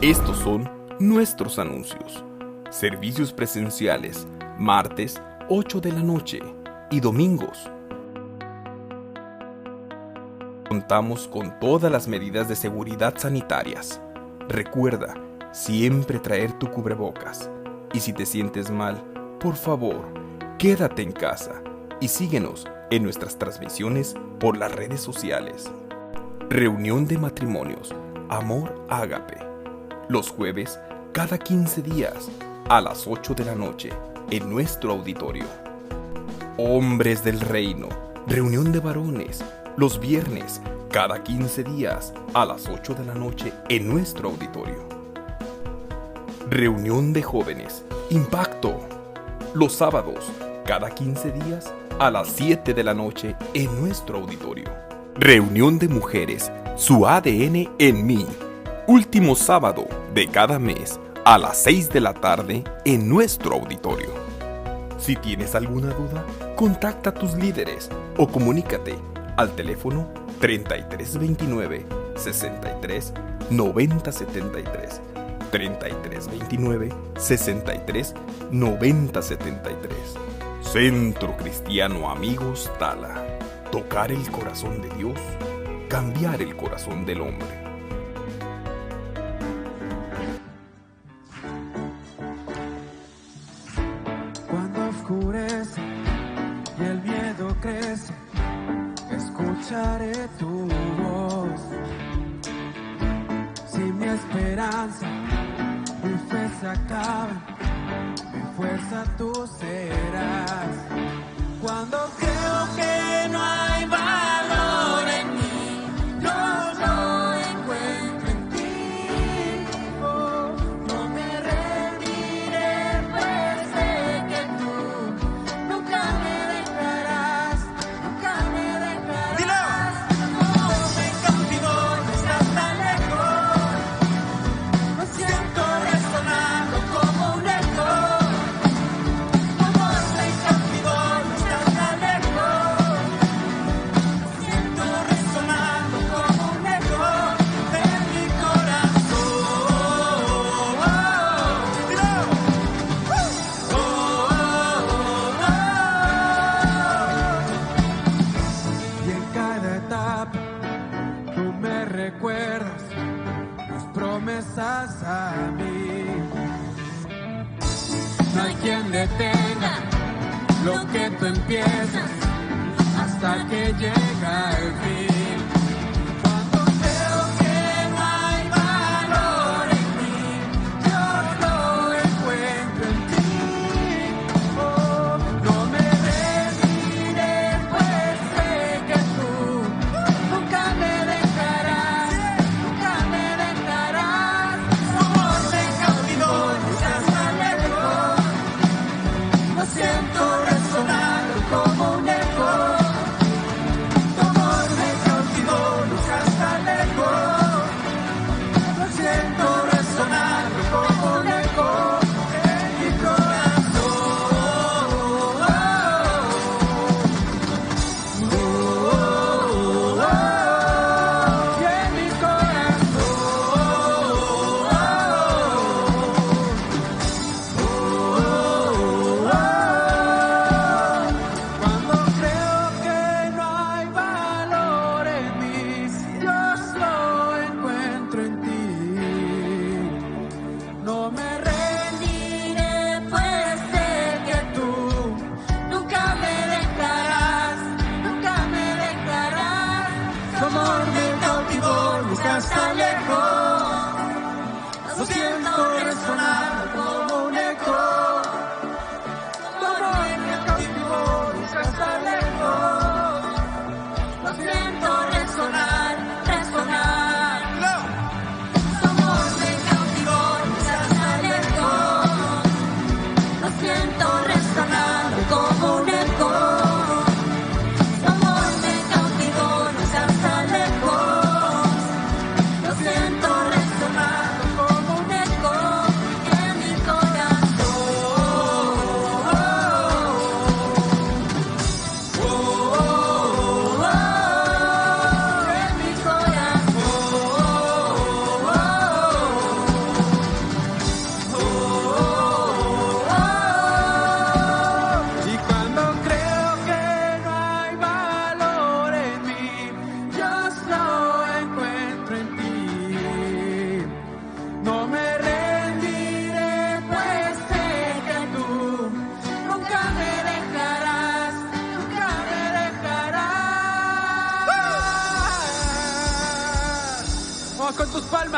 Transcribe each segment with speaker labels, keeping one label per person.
Speaker 1: Estos son nuestros anuncios. Servicios presenciales, martes 8 de la noche y domingos. Contamos con todas las medidas de seguridad sanitarias. Recuerda, siempre traer tu cubrebocas. Y si te sientes mal, por favor, quédate en casa y síguenos en nuestras transmisiones por las redes sociales. Reunión de matrimonios, Amor Ágape. Los jueves, cada 15 días, a las 8 de la noche, en nuestro auditorio. Hombres del Reino, reunión de varones, los viernes, cada 15 días, a las 8 de la noche, en nuestro auditorio. Reunión de jóvenes, Impacto, los sábados, cada 15 días, a las 7 de la noche, en nuestro auditorio. Reunión de mujeres, Su ADN en mí, último sábado de cada mes, a las 6 de la tarde, en nuestro auditorio. Si tienes alguna duda, contacta a tus líderes o comunícate al teléfono 3329 63 90 73, 3329 63 90 73. Centro Cristiano Amigos Tala. Tocar el corazón de Dios, cambiar el corazón del hombre.
Speaker 2: Cuando oscurece y el miedo crece, escucharé tu voz. Si mi esperanza, mi fe se acaba, mi fuerza tú serás. Cuando creo que no hay valor en mí, yo lo encuentro en ti. Oh, no me rendiré, pues sé que tú nunca me dejarás, nunca me dejarás. ¡Dilo! Oh, me cautivó, no estás tan lejos. Me siento resonando como un eco. Amor, me cautivó, no estás tan lejos. Me siento resonando como un eco en mi corazón. ¡Dilo! Y en cada etapa tú me recuerdas tus promesas a mí. No hay quien detenga lo que tú empiezas hasta que llega el fin. Cuando creo que no hay valor en mí, yo lo encuentro en ti. Oh, no me rendiré, pues sé que tú nunca me dejarás, nunca me dejarás. Tu amor me cautivó, no estás tan lejos. Lo siento resonando como un eco. Tu amor me cautivó, no estás tan lejos. Lo siento resonando como un eco en mi corazón. Y en mi corazón. Cuando creo que no hay valor en mí, Dios lo encuentro en ti. No me rendiré, pues sé que tú nunca me dejarás, nunca me dejarás. Tu amor me cautivó, nunca está lejos. Lo siento resonar como un eco. Tu amor me cautivó, nunca está lejos. Lo siento resonar, resonar. Tu amor me cautivó, nunca está lejos. Lo siento resonar como un eco. Tu amor me cautivó, nunca está lejos. Lo siento resonar como un eco.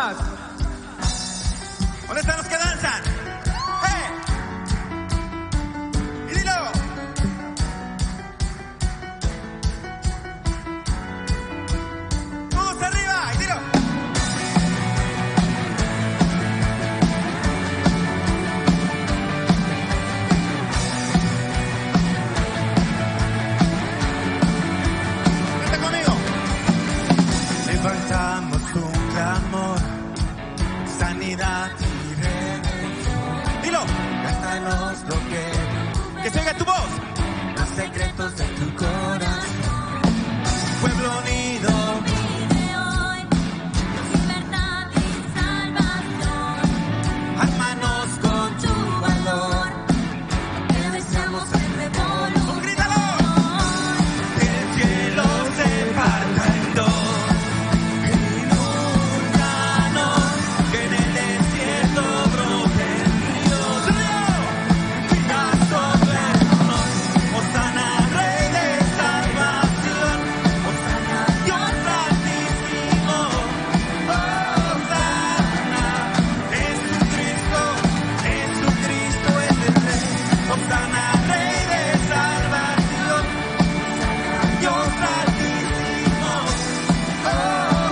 Speaker 2: más. ¿Dónde están los que danzan? ¡Eh! Y dilo. Todos arriba, y dilo. Vente conmigo. Levantamos un clamor, sanidad y redención. Dilo. Cástanos lo que se oiga tu voz. Los secretos de tu corazón. Pueblo unido.
Speaker 3: Vive hoy, libertad y salvación.
Speaker 2: Armanos con
Speaker 3: Tu valor, que deseamos en revolución.
Speaker 2: ¡Grítalo! El cielo se parta en dos, inúndanos, que en el desierto broten ríos. Vida soplarnos, Hosana, Rey de salvación, Hosana, Dios altísimo, Hosana, Jesucristo, Jesucristo es el Rey, Hosana, Rey de salvación, Dios altísimo,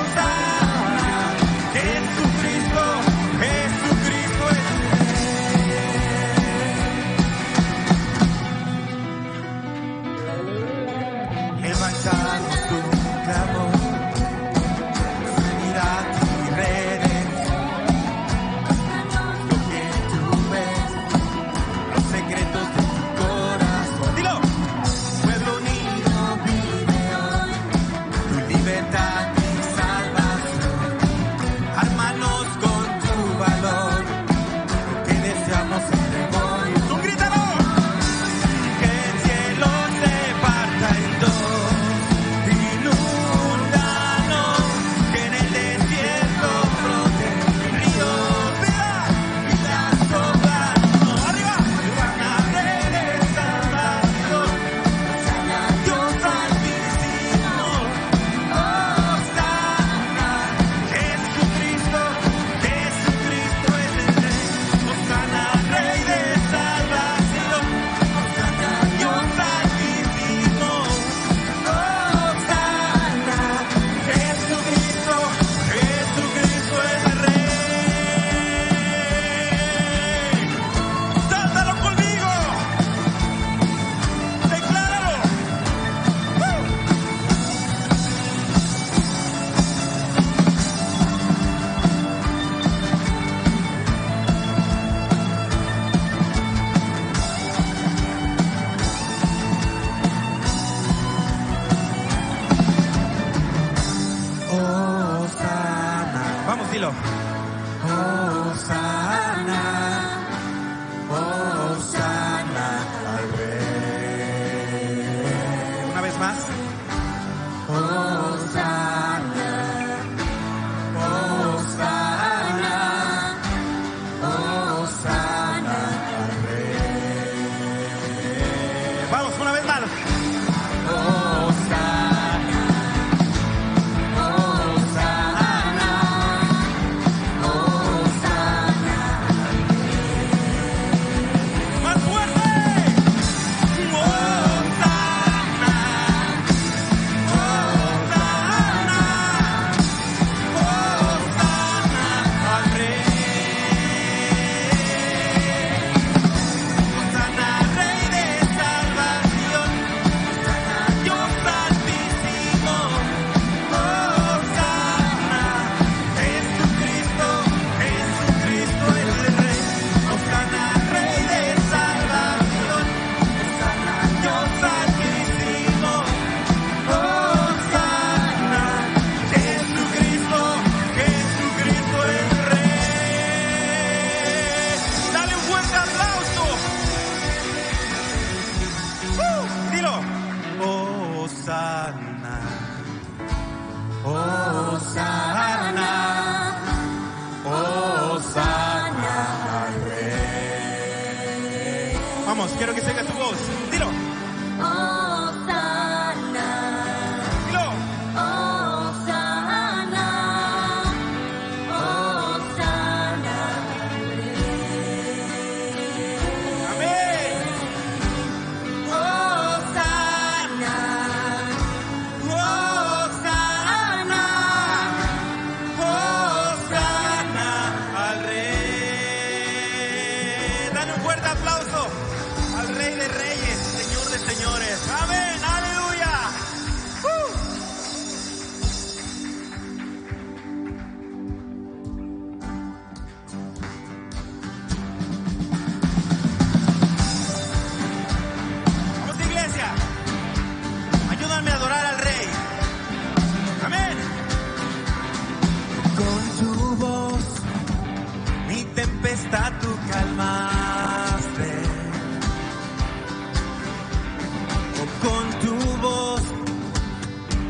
Speaker 2: Hosana, Jesucristo, Jesucristo es el Rey. Levantamos tu clamor, sanidad y redención. Lo que tú ves, los secretos de tu corazón. Dilo. Pueblo unido, vive hoy, tu libertad y salvación. Armanos con tu valor, que deseamos en revolución. ¡Grítalo! Que el cielo se parta en dos, inúndanos, que en el desierto broten ríos. Vida soplarnos. ¡Arriba! Hosana, Rey de salvación, Hosana, Dios altísimo, Hosana, Jesucristo, Jesucristo es el Rey. Hosana, Rey de salvación, Hosana, Dios altísimo, Hosana, Jesucristo, Jesucristo es el Rey. ¡Cántalo conmigo! ¡Decláralo! Hosana. Vamos, dilo. Hosana. Hosana al Rey. Una vez más. Hosana. Hosana. Hosana al Rey. Vamos, una vez más. Hosana. Hosana. Hosana. ¡Más fuerte! Hosana. Hosana. Hosana al Rey. Hosana, Rey de salvación, Hosana, Dios altísimo, Hosana, Jesucristo, Jesucristo es el Rey. Hosana, Rey de salvación, Hosana, Dios altísimo, Hosana, Jesucristo, Jesucristo es el Rey. Dale un fuerte aplauso. Dilo. Hosana. Hosana. Hosana al Rey. Vamos, quiero que se oiga tu voz. Dilo.
Speaker 3: Hosana,
Speaker 2: Dilo.
Speaker 3: Hosana, Hosana.
Speaker 4: fuerte aplauso al Rey de Reyes, Señor de Señores. Amén, aleluya. Vamos, iglesia. Ayúdame a adorar al Rey. Amén. Con tu voz, mi tempestad tú calmaste. Con tu voz,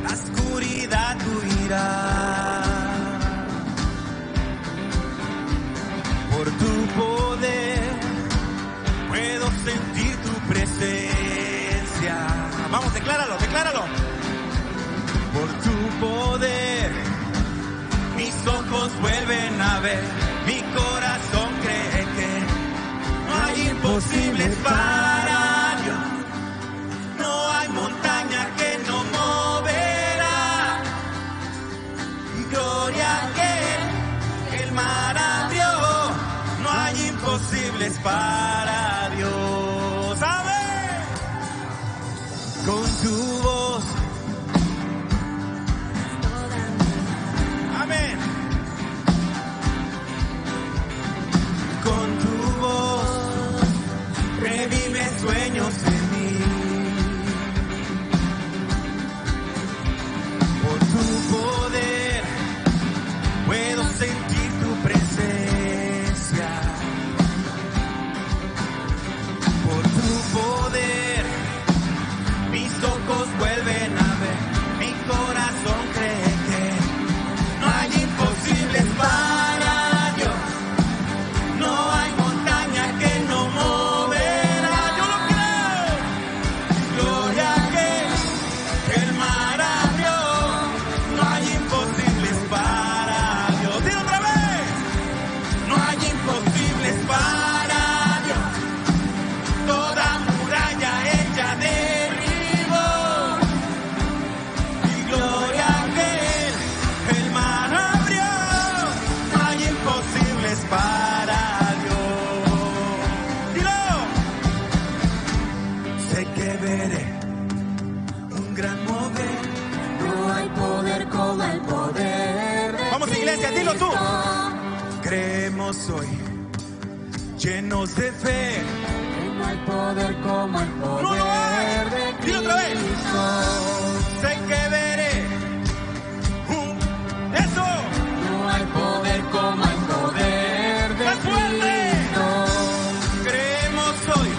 Speaker 4: la oscuridad tú irás. Por tu poder, puedo sentir tu presencia. Vamos, decláralo, decláralo. Por tu poder, mis ojos vuelven a ver, mi corazón cree que no hay imposibles para Dios. No hay montaña que no moverá. Y gloria a aquel que el mar abrió. No hay imposibles para Dios. ¡Amén! Con tu voz. Amén. Con tu voz revive sueños en mí. Por tu poder puedo sentir tu presencia. Por tu poder mis ojos vuelven a ver, mi corazón cree que no hay imposibles para Dios. No hay montaña que no moverá. Yo lo creo. Gloria a aquel que el mar abrió. No hay imposibles para Dios. Dilo otra vez. No hay imposibles para Dios. Toda muralla ella derribó. Y gloria a aquel que el mar abrió. No hay imposibles para Dios. Dilo. Sé que veré un gran mover.
Speaker 3: No hay poder como el poder de
Speaker 4: Vamos, iglesia, dilo tú.
Speaker 3: Cristo.
Speaker 4: Creemos hoy, llenos de fe.
Speaker 3: No hay poder como el poder
Speaker 4: No lo hay.
Speaker 3: de
Speaker 4: Dilo otra vez.
Speaker 3: Cristo.
Speaker 4: Sé que veré eso.
Speaker 3: No hay poder como el poder de
Speaker 4: ¡Más fuerte!
Speaker 3: Cristo.
Speaker 4: Creemos hoy,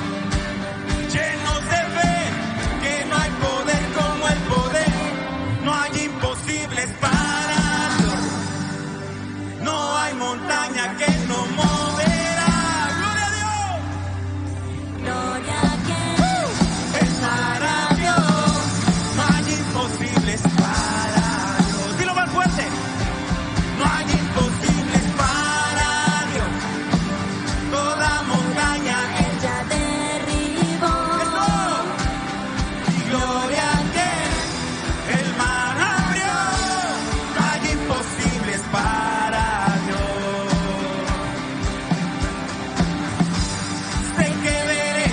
Speaker 4: llenos de fe, que no hay poder como el poder. No hay imposibles para Dios. No hay montaña que no moverá. ¡Gloria a Dios!
Speaker 3: Gloria a aquel
Speaker 4: El mar abrió. No hay imposibles para Dios. Dilo más fuerte. No hay imposibles para Dios. Toda montaña
Speaker 3: ella derribó.
Speaker 4: eso. Y gloria a aquel el mar abrió. No hay imposibles para Dios. Sé que veré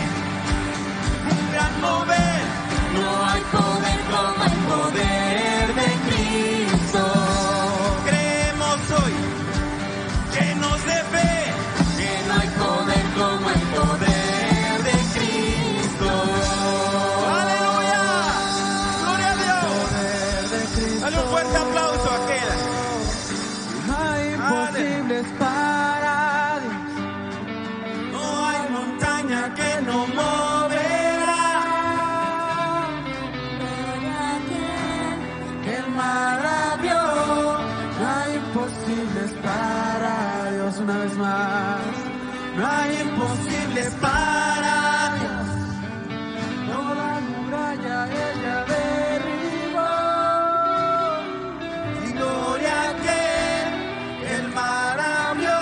Speaker 4: un gran mover.
Speaker 3: No hay poder como el poder de Cristo.
Speaker 4: Creemos hoy, llenos de fe, que no hay poder como el poder de Cristo. ¡Aleluya! ¡Gloria a Dios! Dale un fuerte aplauso a aquel.
Speaker 2: No hay imposibles para Dios.
Speaker 4: No hay montaña que no moverá.
Speaker 3: Gloria a aquel
Speaker 2: Que el mar abrió. No hay imposibles para Dios. Una vez más. No hay imposibles para Dios. Toda muralla ella derribó. Y gloria a aquel que el mar abrió.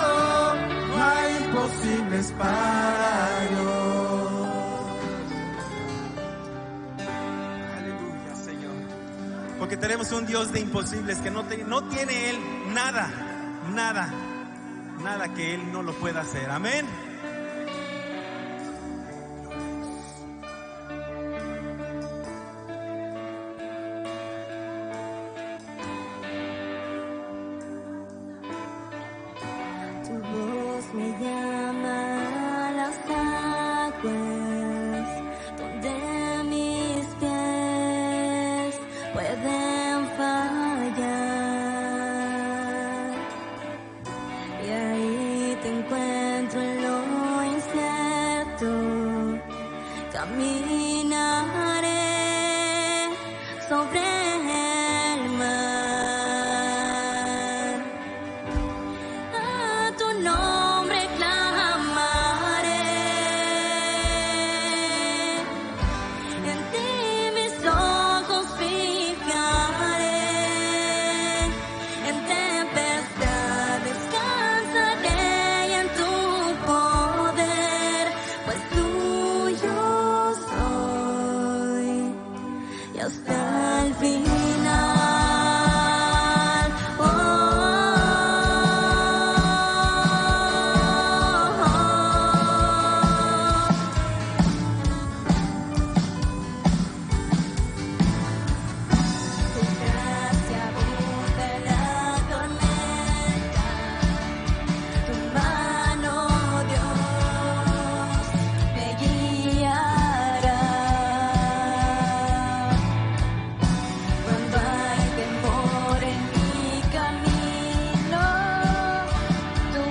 Speaker 2: No hay imposibles para Dios.
Speaker 4: Aleluya, Señor. Porque tenemos un Dios de imposibles que no tiene Él nada que Él no lo pueda hacer. Amén.
Speaker 3: caminaré sobre el mar. A tu nombre clamaré, en ti mis ojos fijaré, en tempestad descansaré y en tu poder, pues tuyo soy y hasta el final. Oh, oh, oh. Tu gracia abunda en la tormenta, tu mano, Dios, me guiará. Cuando hay temor en mi camino, tú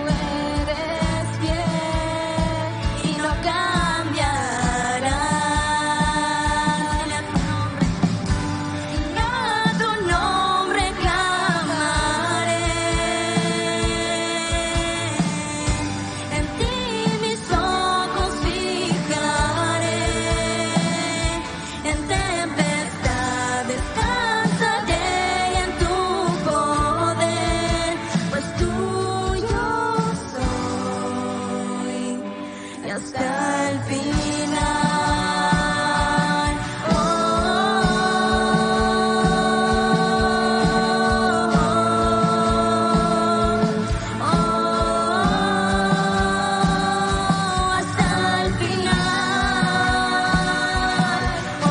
Speaker 3: eres fiel y no cambiarás. A tu nombre clamaré, en ti mis ojos fijaré, en tempestad descansaré y en tu poder, pues tuyo soy y hasta el final. Oh, oh, oh, hasta el final. Oh,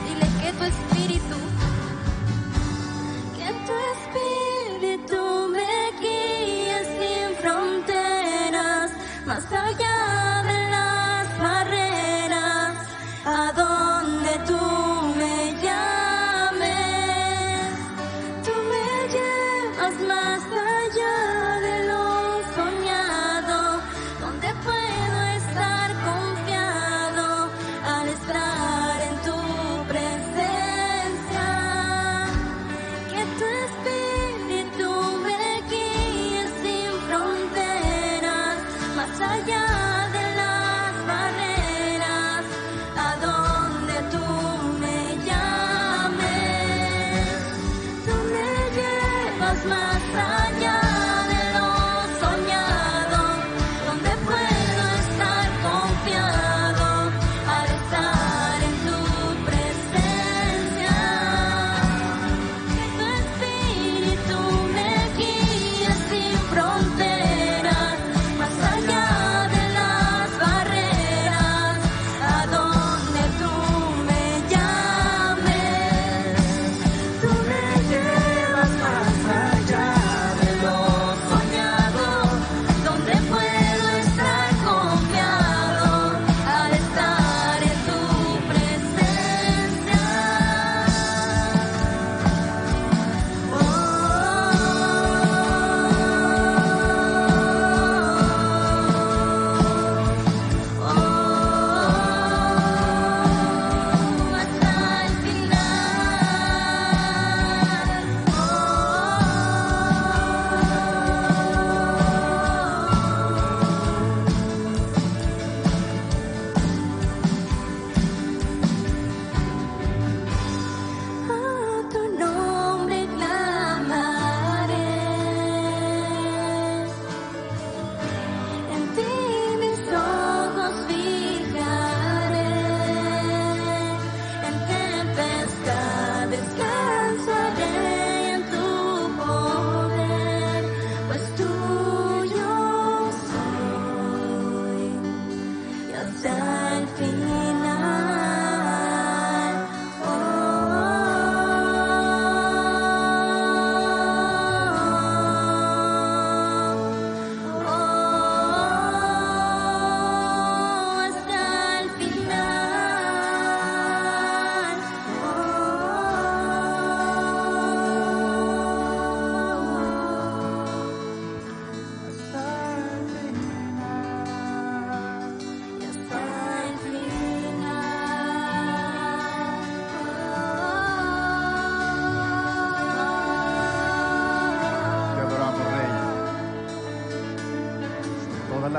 Speaker 3: dile que tu espíritu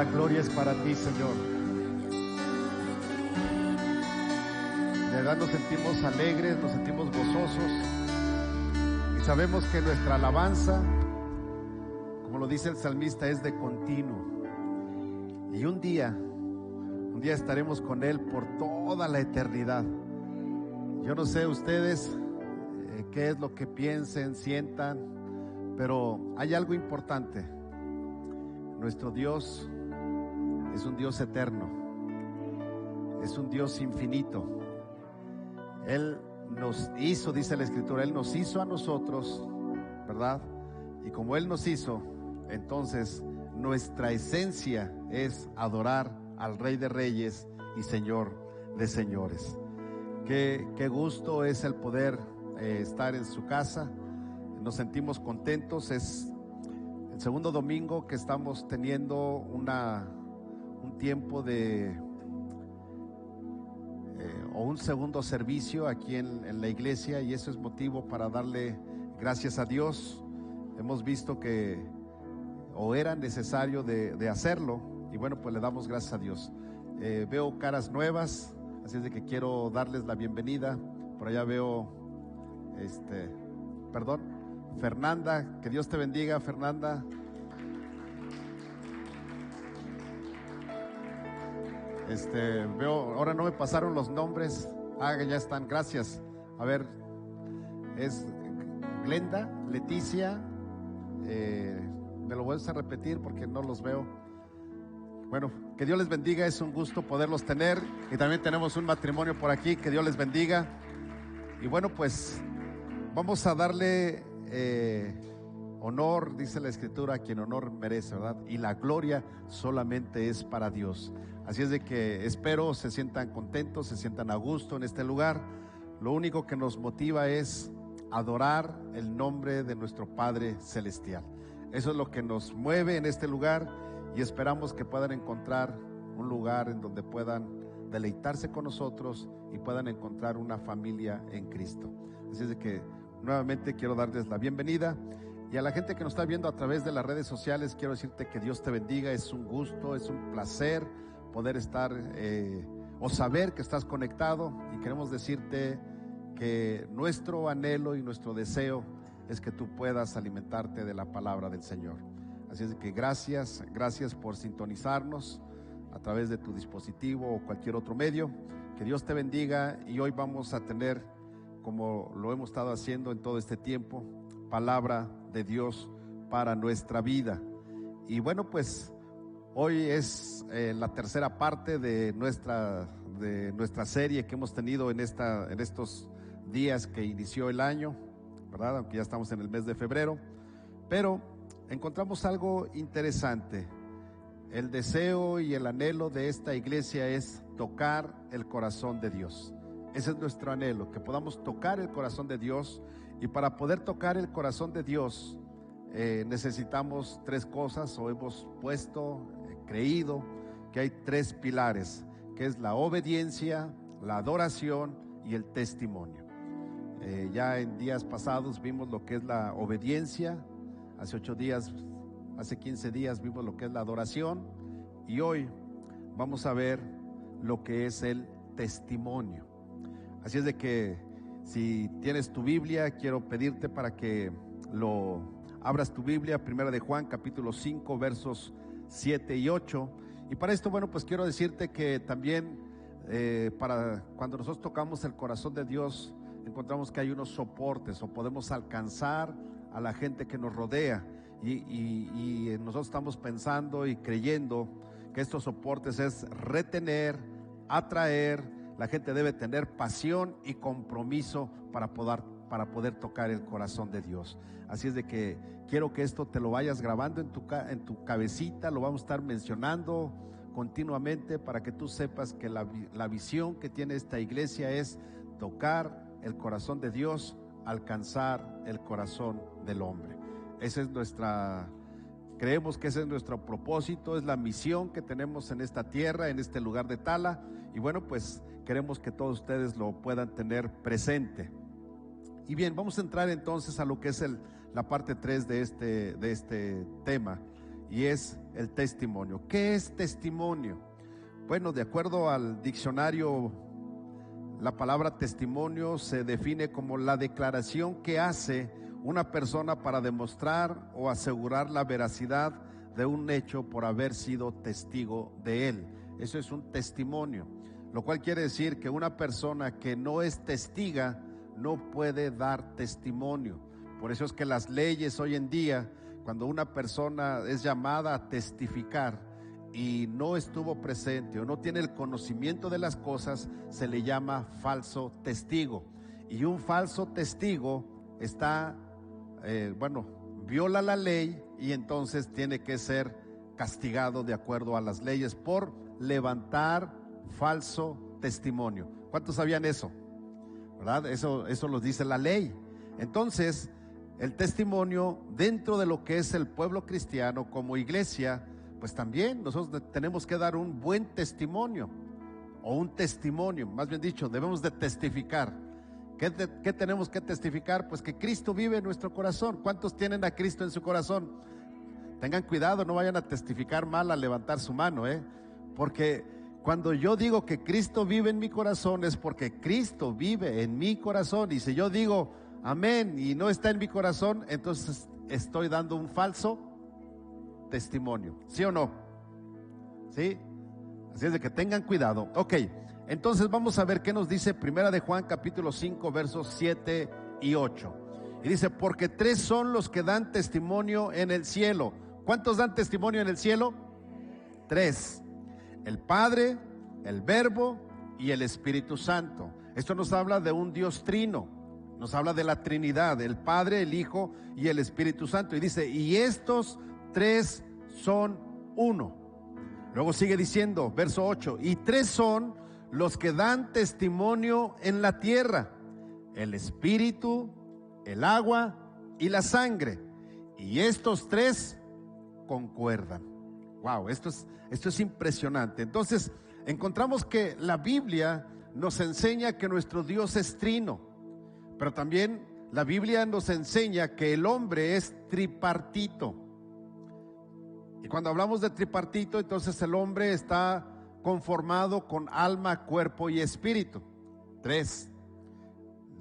Speaker 5: la gloria es para ti, Señor. De verdad nos sentimos alegres, nos sentimos gozosos y sabemos que nuestra alabanza, como lo dice el salmista, es de continuo. Y un día estaremos con Él por toda la eternidad. Yo no sé ustedes qué es lo que piensen, sientan, pero hay algo importante. Nuestro Dios es un Dios eterno, es un Dios infinito. Él nos hizo, dice la Escritura, Él nos hizo a nosotros, ¿verdad? Y como Él nos hizo, entonces nuestra esencia es adorar al Rey de Reyes y Señor de Señores. Qué gusto es el poder estar en su casa. Nos sentimos contentos. Es el segundo domingo que estamos teniendo un tiempo de o un segundo servicio aquí en la iglesia, y eso es motivo para darle gracias a Dios. Hemos visto que era necesario de hacerlo, y bueno, pues le damos gracias a Dios. Veo caras nuevas, así es de que quiero darles la bienvenida. Por allá veo Fernanda, que Dios te bendiga, Fernanda. Veo, ahora no me pasaron los nombres. Ya están, gracias. A ver, es Glenda, Leticia, me lo vuelves a repetir porque no los veo. Bueno, que Dios les bendiga, es un gusto poderlos tener. Y también tenemos un matrimonio por aquí, que Dios les bendiga. Y bueno, pues vamos a darle honor, dice la Escritura, a quien honor merece, ¿verdad? Y la gloria solamente es para Dios. Así es de que espero se sientan contentos, se sientan a gusto en este lugar. Lo único que nos motiva es adorar el nombre de nuestro Padre Celestial. Eso es lo que nos mueve en este lugar, y esperamos que puedan encontrar un lugar en donde puedan deleitarse con nosotros y puedan encontrar una familia en Cristo. Así es de que nuevamente quiero darles la bienvenida, y a la gente que nos está viendo a través de las redes sociales quiero decirte que Dios te bendiga. Es un gusto, es un placer poder estar o saber que estás conectado, y queremos decirte que nuestro anhelo y nuestro deseo es que tú puedas alimentarte de la palabra del Señor. Así es que gracias por sintonizarnos a través de tu dispositivo o cualquier otro medio. Que Dios te bendiga, y hoy vamos a tener, como lo hemos estado haciendo en todo este tiempo, palabra de Dios para nuestra vida. Y bueno, pues hoy es la tercera parte de nuestra serie que hemos tenido en estos días que inició el año, ¿verdad? Aunque ya estamos en el mes de febrero, pero encontramos algo interesante. El deseo y el anhelo de esta iglesia es tocar el corazón de Dios. Ese es nuestro anhelo, que podamos tocar el corazón de Dios. Y para poder tocar el corazón de Dios necesitamos tres cosas, o hemos creído que hay tres pilares, que es la obediencia, la adoración y el testimonio. Ya en días pasados vimos lo que es la obediencia, hace 15 días vimos lo que es la adoración, y hoy vamos a ver lo que es el testimonio. Así es de que si tienes tu Biblia, quiero pedirte para que abras tu Biblia, Primera de Juan, capítulo 5, versos 7 y 8. Y para esto, bueno, pues quiero decirte que también para cuando nosotros tocamos el corazón de Dios, encontramos que hay unos soportes, o podemos alcanzar a la gente que nos rodea, y nosotros estamos pensando y creyendo que estos soportes es retener, atraer. La gente debe tener pasión y compromiso para poder tocar el corazón de Dios. Así es de que quiero que esto te lo vayas grabando en tu cabecita. Lo vamos a estar mencionando continuamente para que tú sepas que la visión que tiene esta iglesia es tocar el corazón de Dios, alcanzar el corazón del hombre. Creemos que ese es nuestro propósito, es la misión que tenemos en esta tierra, en este lugar de Tala. Y bueno, pues queremos que todos ustedes lo puedan tener presente. Y bien, vamos a entrar entonces a lo que es la parte 3 de este tema. y es el testimonio. ¿Qué es testimonio? Bueno, de acuerdo al diccionario, la palabra testimonio se define como la declaración que hace una persona para demostrar o asegurar la veracidad de un hecho por haber sido testigo de él. Eso es un testimonio, lo cual quiere decir que una persona que no es testiga no puede dar testimonio. Por eso es que las leyes hoy en día, cuando una persona es llamada a testificar y no estuvo presente o no tiene el conocimiento de las cosas, se le llama falso testigo. Y un falso testigo está, viola la ley y entonces tiene que ser castigado de acuerdo a las leyes por levantar falso testimonio. ¿Cuántos sabían eso? ¿Verdad? Eso lo dice la ley. Entonces, el testimonio dentro de lo que es el pueblo cristiano como iglesia, pues también nosotros tenemos que dar un buen testimonio, o un testimonio, más bien dicho, debemos de testificar. ¿Qué tenemos que testificar? Pues que Cristo vive en nuestro corazón. ¿Cuántos tienen a Cristo en su corazón? Tengan cuidado, no vayan a testificar mal al levantar su mano, porque cuando yo digo que Cristo vive en mi corazón es porque Cristo vive en mi corazón. Y si yo digo amén y no está en mi corazón, entonces estoy dando un falso testimonio. ¿Sí o no? ¿Sí? Así es de que tengan cuidado. Ok, entonces vamos a ver qué nos dice Primera de Juan capítulo 5 versos 7 y 8. Y dice, porque 3 son los que dan testimonio en el cielo. ¿Cuántos dan testimonio en el cielo? 3. El Padre, el Verbo y el Espíritu Santo. Esto nos habla de un Dios trino, nos habla de la Trinidad, el Padre, el Hijo y el Espíritu Santo. Y dice, y estos 3 son uno. Luego sigue diciendo, verso 8, y 3 son los que dan testimonio en la tierra, el Espíritu, el agua y la sangre. Y estos 3 concuerdan. Wow, esto es impresionante. Entonces, encontramos que la Biblia nos enseña que nuestro Dios es trino, pero también la Biblia nos enseña que el hombre es tripartito. Y cuando hablamos de tripartito, entonces el hombre está conformado con alma, cuerpo y espíritu. 3.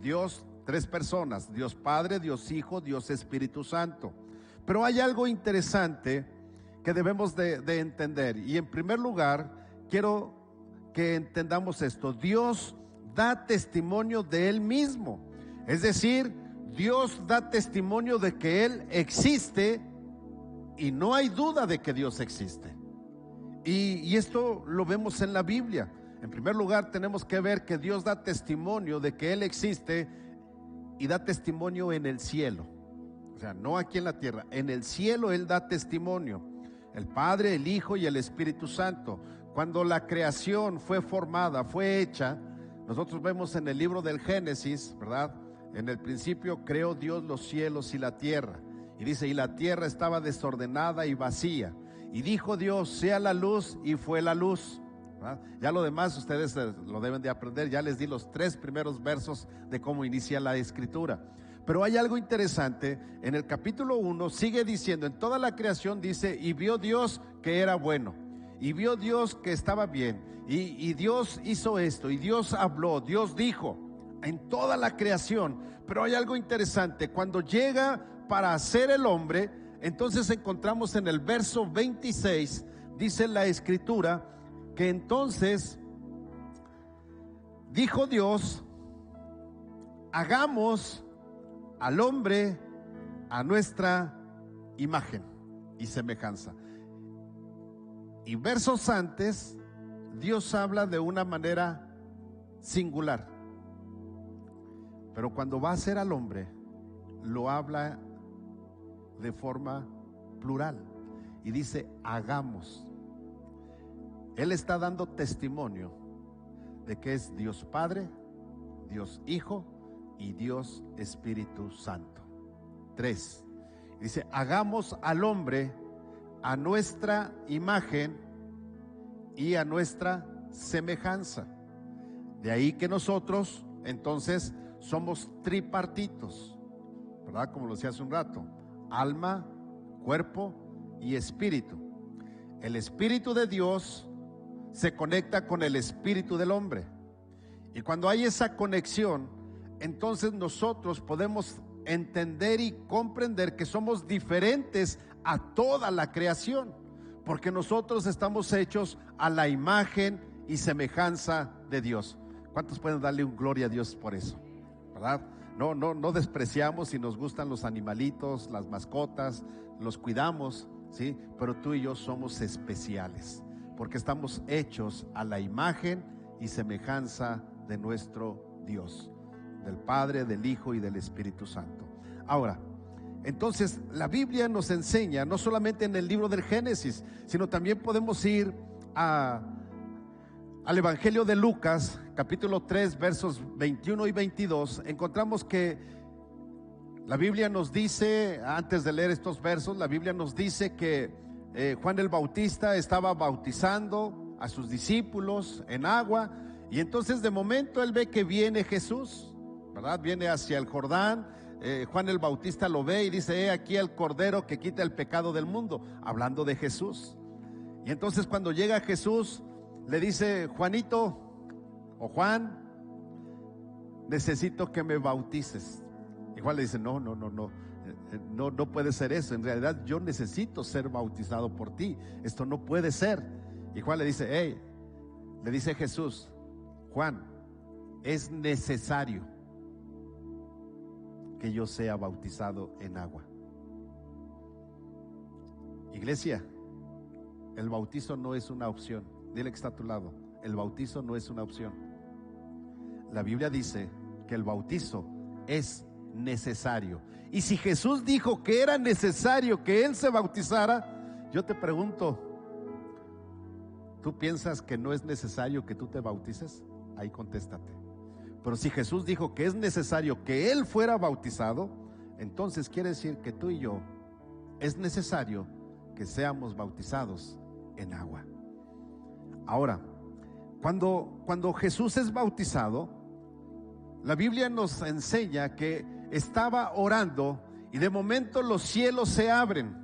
Speaker 5: Dios, 3 personas, Dios Padre, Dios Hijo, Dios Espíritu Santo. Pero hay algo interesante que debemos de entender. Y en primer lugar, quiero que entendamos esto. Dios da testimonio de Él mismo. Es decir, Dios da testimonio de que Él existe y no hay duda de que Dios existe. Y esto lo vemos en la Biblia. En primer lugar, tenemos que ver que Dios da testimonio de que Él existe y da testimonio en el cielo. O sea, no aquí en la tierra. En el cielo Él da testimonio. El Padre, el Hijo y el Espíritu Santo. Cuando la creación fue formada, fue hecha, nosotros vemos en el libro del Génesis, ¿verdad? En el principio creó Dios los cielos y la tierra. Y dice, y la tierra estaba desordenada y vacía. Y dijo Dios, sea la luz, y fue la luz. ¿Verdad? Ya lo demás ustedes lo deben de aprender. Ya les di los 3 primeros versos de cómo inicia la escritura. Pero hay algo interesante, en el capítulo 1 sigue diciendo, en toda la creación dice, y vio Dios que era bueno, y vio Dios que estaba bien, y Dios hizo esto, y Dios habló, Dios dijo, en toda la creación. Pero hay algo interesante, cuando llega para hacer el hombre, entonces encontramos en el verso 26, dice la escritura, que entonces dijo Dios, hagamos al hombre a nuestra imagen y semejanza. Y versos antes, Dios habla de una manera singular, pero cuando va a hacer al hombre, lo habla de forma plural y dice, hagamos. Él está dando testimonio de que es Dios Padre, Dios Hijo y Dios Espíritu Santo. 3. Dice, hagamos al hombre a nuestra imagen y a nuestra semejanza. De ahí que nosotros entonces somos tripartitos, ¿verdad? Como lo decía hace un rato, alma, cuerpo y espíritu. El espíritu de Dios se conecta con el espíritu del hombre. Y cuando hay esa conexión, entonces nosotros podemos entender y comprender que somos diferentes a toda la creación, porque nosotros estamos hechos a la imagen y semejanza de Dios. ¿Cuántos pueden darle un gloria a Dios por eso? ¿Verdad? No despreciamos y nos gustan los animalitos, las mascotas, los cuidamos, ¿sí? Pero tú y yo somos especiales, porque estamos hechos a la imagen y semejanza de nuestro Dios, del Padre, del Hijo y del Espíritu Santo. Ahora, entonces la Biblia nos enseña, no solamente en el libro del Génesis, sino también podemos ir al Evangelio de Lucas, capítulo 3, versos 21 y 22. Encontramos que la Biblia nos dice, antes de leer estos versos, la Biblia nos dice que Juan el Bautista estaba bautizando a sus discípulos en agua, y entonces de momento él ve que viene Jesús, ¿verdad? Viene hacia el Jordán. Juan el Bautista lo ve y dice: he aquí el Cordero que quita el pecado del mundo, hablando de Jesús. Y entonces cuando llega Jesús, le dice: Juanito o Juan, necesito que me bautices. Y Juan le dice: no puede ser eso. En realidad yo necesito ser bautizado por ti. Esto no puede ser. Y Juan le dice: le dice Jesús: Juan, es necesario que yo sea bautizado en agua. Iglesia, el bautizo no es una opción. Dile que está a tu lado: el bautizo no es una opción. La Biblia dice que el bautizo es necesario. Y si Jesús dijo que era necesario que Él se bautizara, yo te pregunto, ¿tú piensas que no es necesario que tú te bautices? Ahí contéstate. Pero si Jesús dijo que es necesario que Él fuera bautizado, entonces quiere decir que tú y yo es necesario que seamos bautizados en agua. Ahora, cuando Jesús es bautizado, la Biblia nos enseña que estaba orando y de momento los cielos se abren.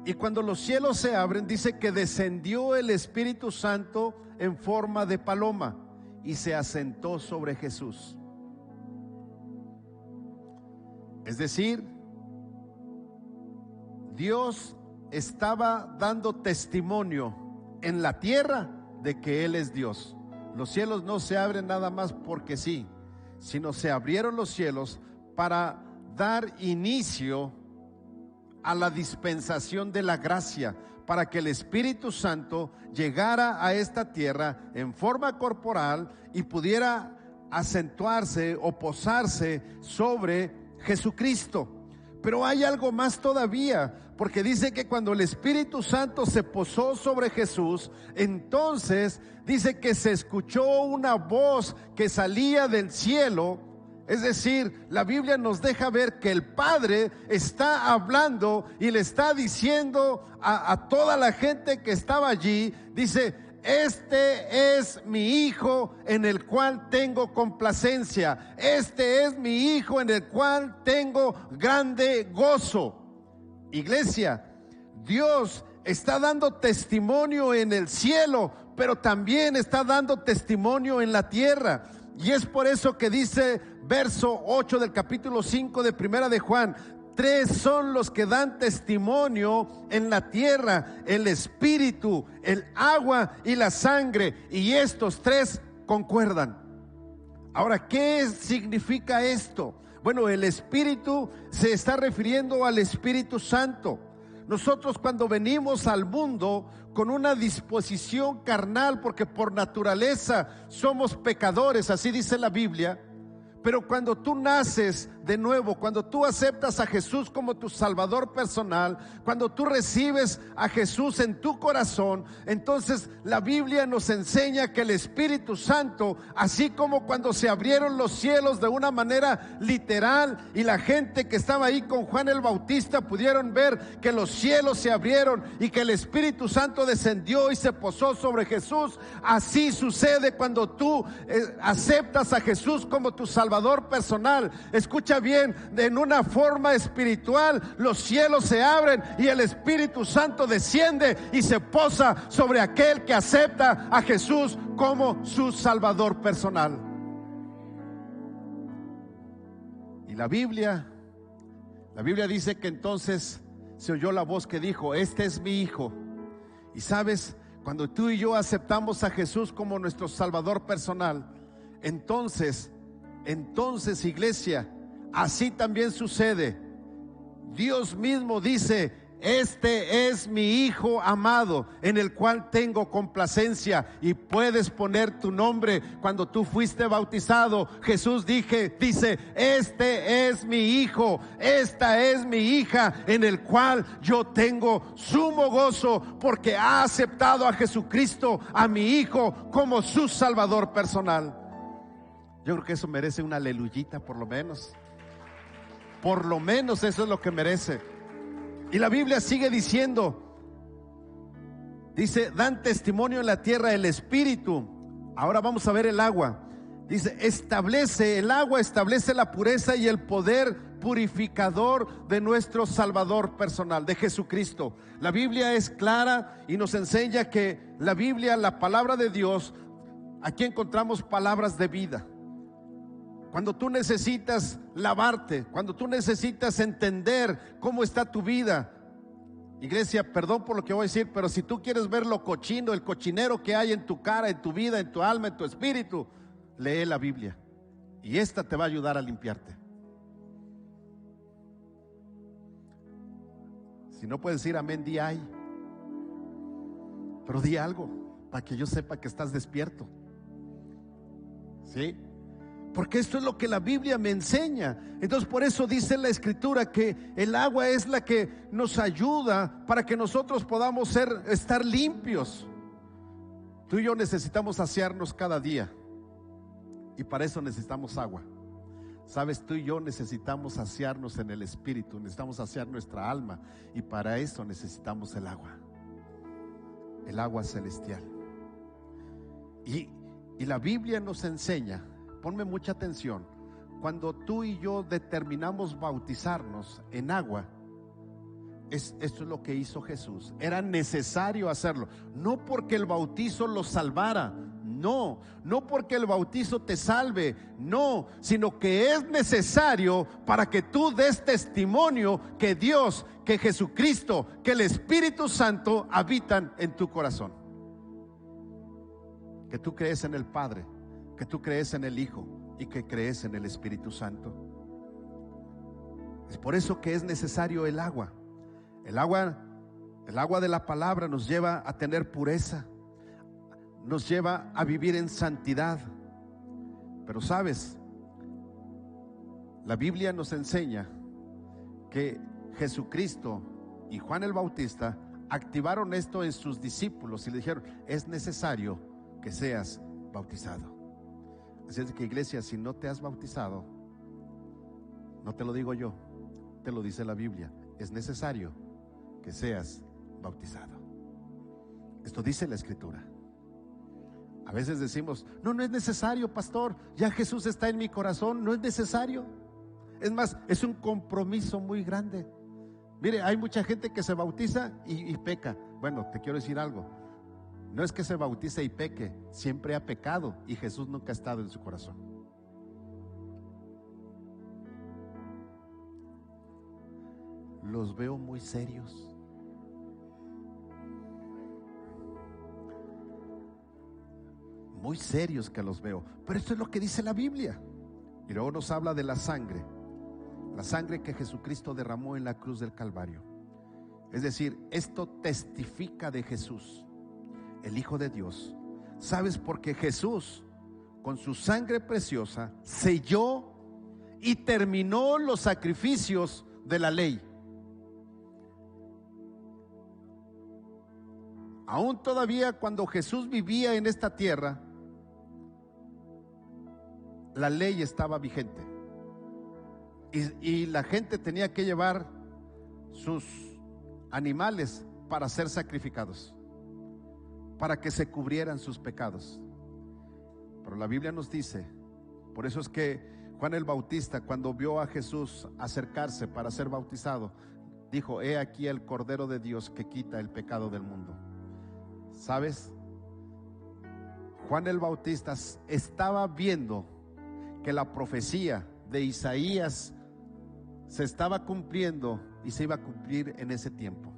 Speaker 5: Y cuando los cielos se abren, dice que descendió el Espíritu Santo en forma de paloma y se asentó sobre Jesús. Es decir, Dios estaba dando testimonio en la tierra de que Él es Dios. Los cielos no se abren nada más porque sí, sino se abrieron los cielos para dar inicio a la dispensación de la gracia, para que el Espíritu Santo llegara a esta tierra en forma corporal y pudiera acentuarse o posarse sobre Jesucristo. Pero hay algo más todavía, porque dice que cuando el Espíritu Santo se posó sobre Jesús, entonces dice que se escuchó una voz que salía del cielo. Es decir, la Biblia nos deja ver que el Padre está hablando y le está diciendo a toda la gente que estaba allí, dice: este es mi Hijo en el cual tengo complacencia, este es mi Hijo en el cual tengo grande gozo. Iglesia, Dios está dando testimonio en el cielo, pero también está dando testimonio en la tierra. Y es por eso que dice verso 8 del capítulo 5 de Primera de Juan: 3 son los que dan testimonio en la tierra: el espíritu, el agua y la sangre, y estos 3 concuerdan. Ahora, ¿qué significa esto? Bueno, el espíritu se está refiriendo al Espíritu Santo. Nosotros cuando venimos al mundo con una disposición carnal, porque por naturaleza somos pecadores, así dice la Biblia. Pero cuando tú naces de nuevo, cuando tú aceptas a Jesús como tu Salvador personal, cuando tú recibes a Jesús en tu corazón, entonces la Biblia nos enseña que el Espíritu Santo, así como cuando se abrieron los cielos de una manera literal y la gente que estaba ahí con Juan el Bautista pudieron ver que los cielos se abrieron y que el Espíritu Santo descendió y se posó sobre Jesús, así sucede cuando tú aceptas a Jesús como tu Salvador Salvador personal. Escucha bien, en una forma espiritual, los cielos se abren y el Espíritu Santo desciende y se posa sobre aquel que acepta a Jesús como su Salvador personal. Y la Biblia dice que entonces se oyó la voz que dijo: este es mi hijo. Y sabes, cuando tú y yo aceptamos a Jesús como nuestro Salvador personal, entonces, iglesia, así también sucede. Dios mismo dice: este es mi hijo amado, en el cual tengo complacencia. Y puedes poner tu nombre. Cuando tú fuiste bautizado, Jesús dice: este es mi hijo, esta es mi hija, en el cual yo tengo sumo gozo, porque ha aceptado a Jesucristo, a mi hijo, como su Salvador personal. Yo creo que eso merece una aleluyita, por lo menos. Por lo menos eso es lo que merece. Y la Biblia sigue diciendo, dice: dan testimonio en la tierra el Espíritu. Ahora vamos a ver el agua. Dice: el agua establece la pureza y el poder purificador de nuestro Salvador personal, de Jesucristo. La Biblia es clara y nos enseña que la Biblia, la palabra de Dios, aquí encontramos palabras de vida. Cuando tú necesitas lavarte, cuando tú necesitas entender cómo está tu vida, iglesia, perdón por lo que voy a decir, pero si tú quieres ver lo cochino, el cochinero que hay en tu cara, en tu vida, en tu alma, en tu espíritu, lee la Biblia y esta te va a ayudar a limpiarte. Si no puedes decir amén, di ay, pero di algo para que yo sepa que estás despierto. ¿Sí? Porque esto es lo que la Biblia me enseña. Entonces por eso dice la Escritura que el agua es la que nos ayuda para que nosotros podamos estar limpios. Tú y yo necesitamos asearnos cada día, y para eso necesitamos agua. Sabes, tú y yo necesitamos asearnos en el Espíritu, necesitamos asear nuestra alma, y para eso necesitamos el agua celestial. Y la Biblia nos enseña, ponme mucha atención, cuando tú y yo determinamos bautizarnos en agua, esto es lo que hizo Jesús. Era necesario hacerlo, no porque el bautizo lo salvara, no porque el bautizo te salve, no, sino que es necesario para que tú des testimonio que Dios, que Jesucristo, que el Espíritu Santo habitan en tu corazón, que tú crees en el Padre, que tú crees en el Hijo y que crees en el Espíritu Santo. Es por eso que es necesario el agua. El agua de la palabra nos lleva a tener pureza, nos lleva a vivir en santidad. Pero sabes, la Biblia nos enseña que Jesucristo y Juan el Bautista activaron esto en sus discípulos y le dijeron: es necesario que seas bautizado. Así es que, iglesia, si no te has bautizado, no te lo digo yo, te lo dice la Biblia, es necesario que seas bautizado. Esto dice la Escritura. A veces decimos: no es necesario, pastor, ya Jesús está en mi corazón, no es necesario. Es más, es un compromiso muy grande. Mire, hay mucha gente que se bautiza y peca. Bueno, te quiero decir algo: no es que se bautice y peque, siempre ha pecado y Jesús nunca ha estado en su corazón. Los veo muy serios. Muy serios que los veo. Pero esto es lo que dice la Biblia. Y luego nos habla de la sangre que Jesucristo derramó en la cruz del Calvario. Es decir, esto testifica de Jesús, el Hijo de Dios. ¿Sabes? Porque Jesús, con su sangre preciosa, selló y terminó los sacrificios de la ley. Aún todavía cuando Jesús vivía en esta tierra, la ley estaba vigente y la gente tenía que llevar sus animales para ser sacrificados, para que se cubrieran sus pecados. Pero la Biblia nos dice, por eso es que Juan el Bautista, cuando vio a Jesús acercarse para ser bautizado, dijo: he aquí el Cordero de Dios que quita el pecado del mundo. ¿Sabes? Juan el Bautista estaba viendo que la profecía de Isaías se estaba cumpliendo y se iba a cumplir en ese tiempo.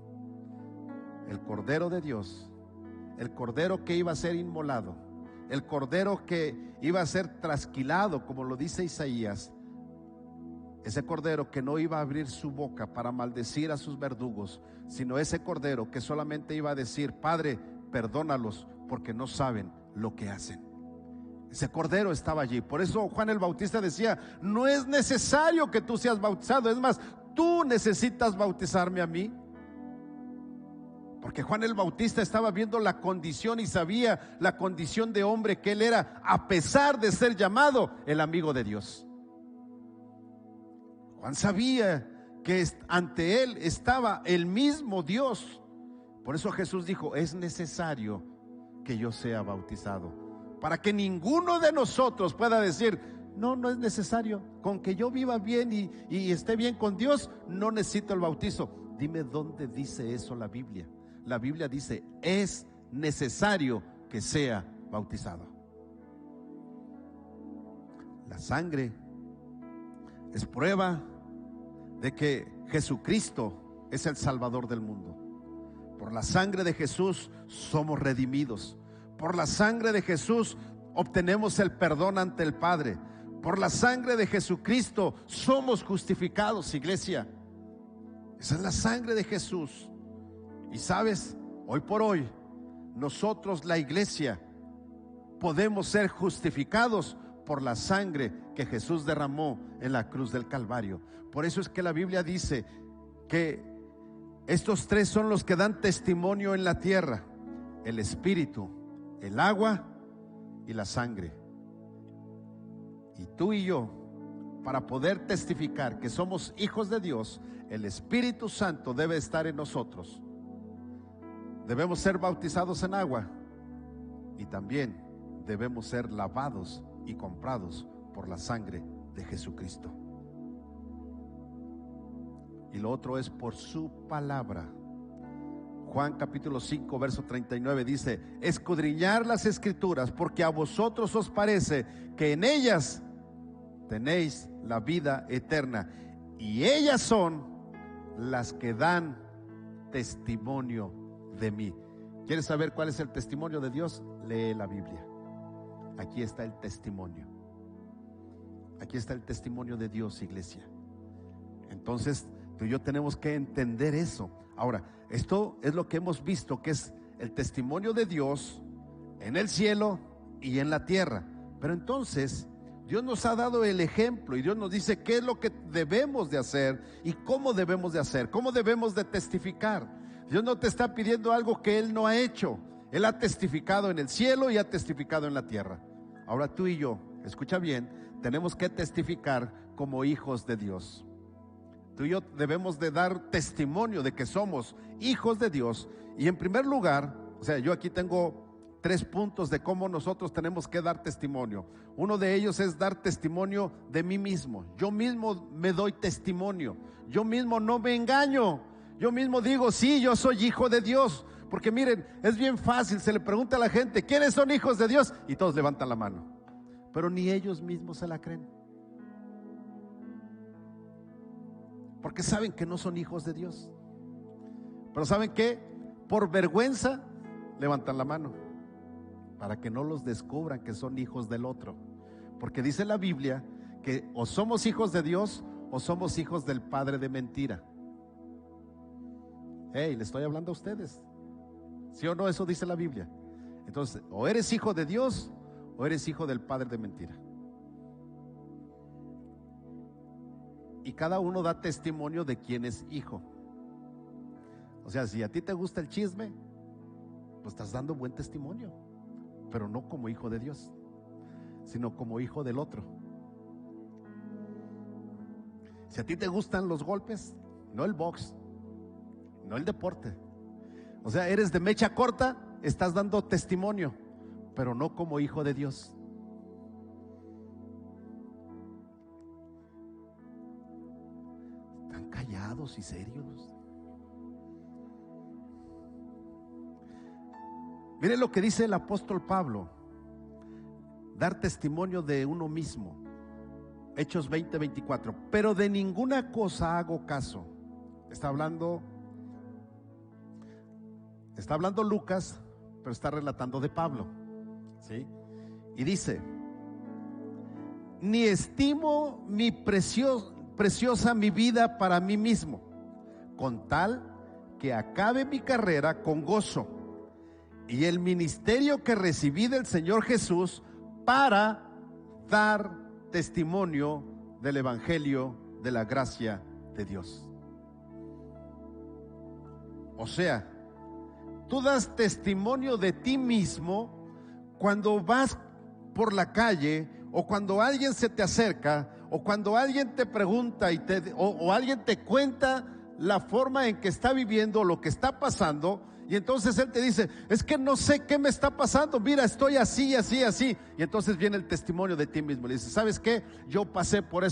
Speaker 5: El Cordero de Dios, el Cordero que iba a ser inmolado, el Cordero que iba a ser trasquilado, como lo dice Isaías, ese Cordero que no iba a abrir su boca para maldecir a sus verdugos, sino ese Cordero que solamente iba a decir: Padre, perdónalos porque no saben lo que hacen. Ese Cordero estaba allí. Por eso Juan el Bautista decía: no es necesario que tú seas bautizado, es más, tú necesitas bautizarme a mí. Porque Juan el Bautista estaba viendo la condición y sabía la condición de hombre que él era, a pesar de ser llamado el amigo de Dios. Juan sabía que ante él estaba el mismo Dios. Por eso Jesús dijo: es necesario que yo sea bautizado, para que ninguno de nosotros pueda decir: no, no es necesario, con que yo viva bien y esté bien con Dios, no necesito el bautizo. Dime dónde dice eso la Biblia. La Biblia dice: es necesario que sea bautizado. La sangre es prueba de que Jesucristo es el Salvador del mundo. Por la sangre de Jesús somos redimidos. Por la sangre de Jesús obtenemos el perdón ante el Padre. Por la sangre de Jesucristo somos justificados, iglesia. Esa es la sangre de Jesús. Y sabes, hoy por hoy, nosotros, la iglesia, podemos ser justificados por la sangre que Jesús derramó en la cruz del Calvario. Por eso es que la Biblia dice que estos tres son los que dan testimonio en la tierra: el Espíritu, el agua y la sangre. Y tú y yo, para poder testificar que somos hijos de Dios, el Espíritu Santo debe estar en nosotros. Debemos ser bautizados en agua y también debemos ser lavados y comprados por la sangre de Jesucristo. Y lo otro es por su palabra. Juan capítulo 5 verso 39 dice: escudriñar las escrituras, porque a vosotros os parece que en ellas tenéis la vida eterna, y ellas son las que dan testimonio de mí. ¿Quieres saber cuál es el testimonio de Dios? Lee la Biblia. Aquí está el testimonio. Aquí está el testimonio de Dios, iglesia. Entonces tú y yo tenemos que entender eso. Ahora, esto es lo que hemos visto, que es el testimonio de Dios en el cielo y en la tierra. Pero entonces Dios nos ha dado el ejemplo y Dios nos dice qué es lo que debemos de hacer y cómo debemos de hacer, cómo debemos de testificar. Dios no te está pidiendo algo que Él no ha hecho. Él ha testificado en el cielo y ha testificado en la tierra. Ahora tú y yo, escucha bien, tenemos que testificar como hijos de Dios. Tú y yo debemos de dar testimonio de que somos hijos de Dios. Y en primer lugar, o sea, yo aquí tengo 3 puntos de cómo nosotros tenemos que dar testimonio. Uno de ellos es dar testimonio de mí mismo. Yo mismo me doy testimonio. Yo mismo no me engaño. Yo mismo digo: sí, yo soy hijo de Dios. Porque miren, es bien fácil, se le pregunta a la gente: ¿quiénes son hijos de Dios? Y todos levantan la mano, pero ni ellos mismos se la creen, porque saben que no son hijos de Dios. Pero ¿saben qué? Por vergüenza levantan la mano, para que no los descubran que son hijos del otro. Porque dice la Biblia que o somos hijos de Dios o somos hijos del padre de mentira. Hey, le estoy hablando a ustedes. ¿Sí o no? Eso dice la Biblia. Entonces, o eres hijo de Dios o eres hijo del padre de mentira. Y cada uno da testimonio de quién es hijo. O sea, si a ti te gusta el chisme, pues estás dando buen testimonio, pero no como hijo de Dios, sino como hijo del otro. Si a ti te gustan los golpes, no el box, no el deporte, o sea, eres de mecha corta, estás dando testimonio, pero no como hijo de Dios. callados y serios. Miren lo que dice el apóstol Pablo: dar testimonio de uno mismo. Hechos 20:24. Pero de ninguna cosa hago caso. Está hablando Lucas, pero está relatando de Pablo, ¿sí? Y dice: ni estimo mi preciosa mi vida para mí mismo, con tal que acabe mi carrera con gozo y el ministerio que recibí del Señor Jesús, para dar testimonio del evangelio de la gracia de Dios. O sea, tú das testimonio de ti mismo cuando vas por la calle, o cuando alguien se te acerca, o cuando alguien te pregunta o alguien te cuenta la forma en que está viviendo, lo que está pasando, y entonces él te dice: es que no sé qué me está pasando, mira, estoy así, así, así. Y entonces viene el testimonio de ti mismo. Le dices: ¿sabes qué? Yo pasé por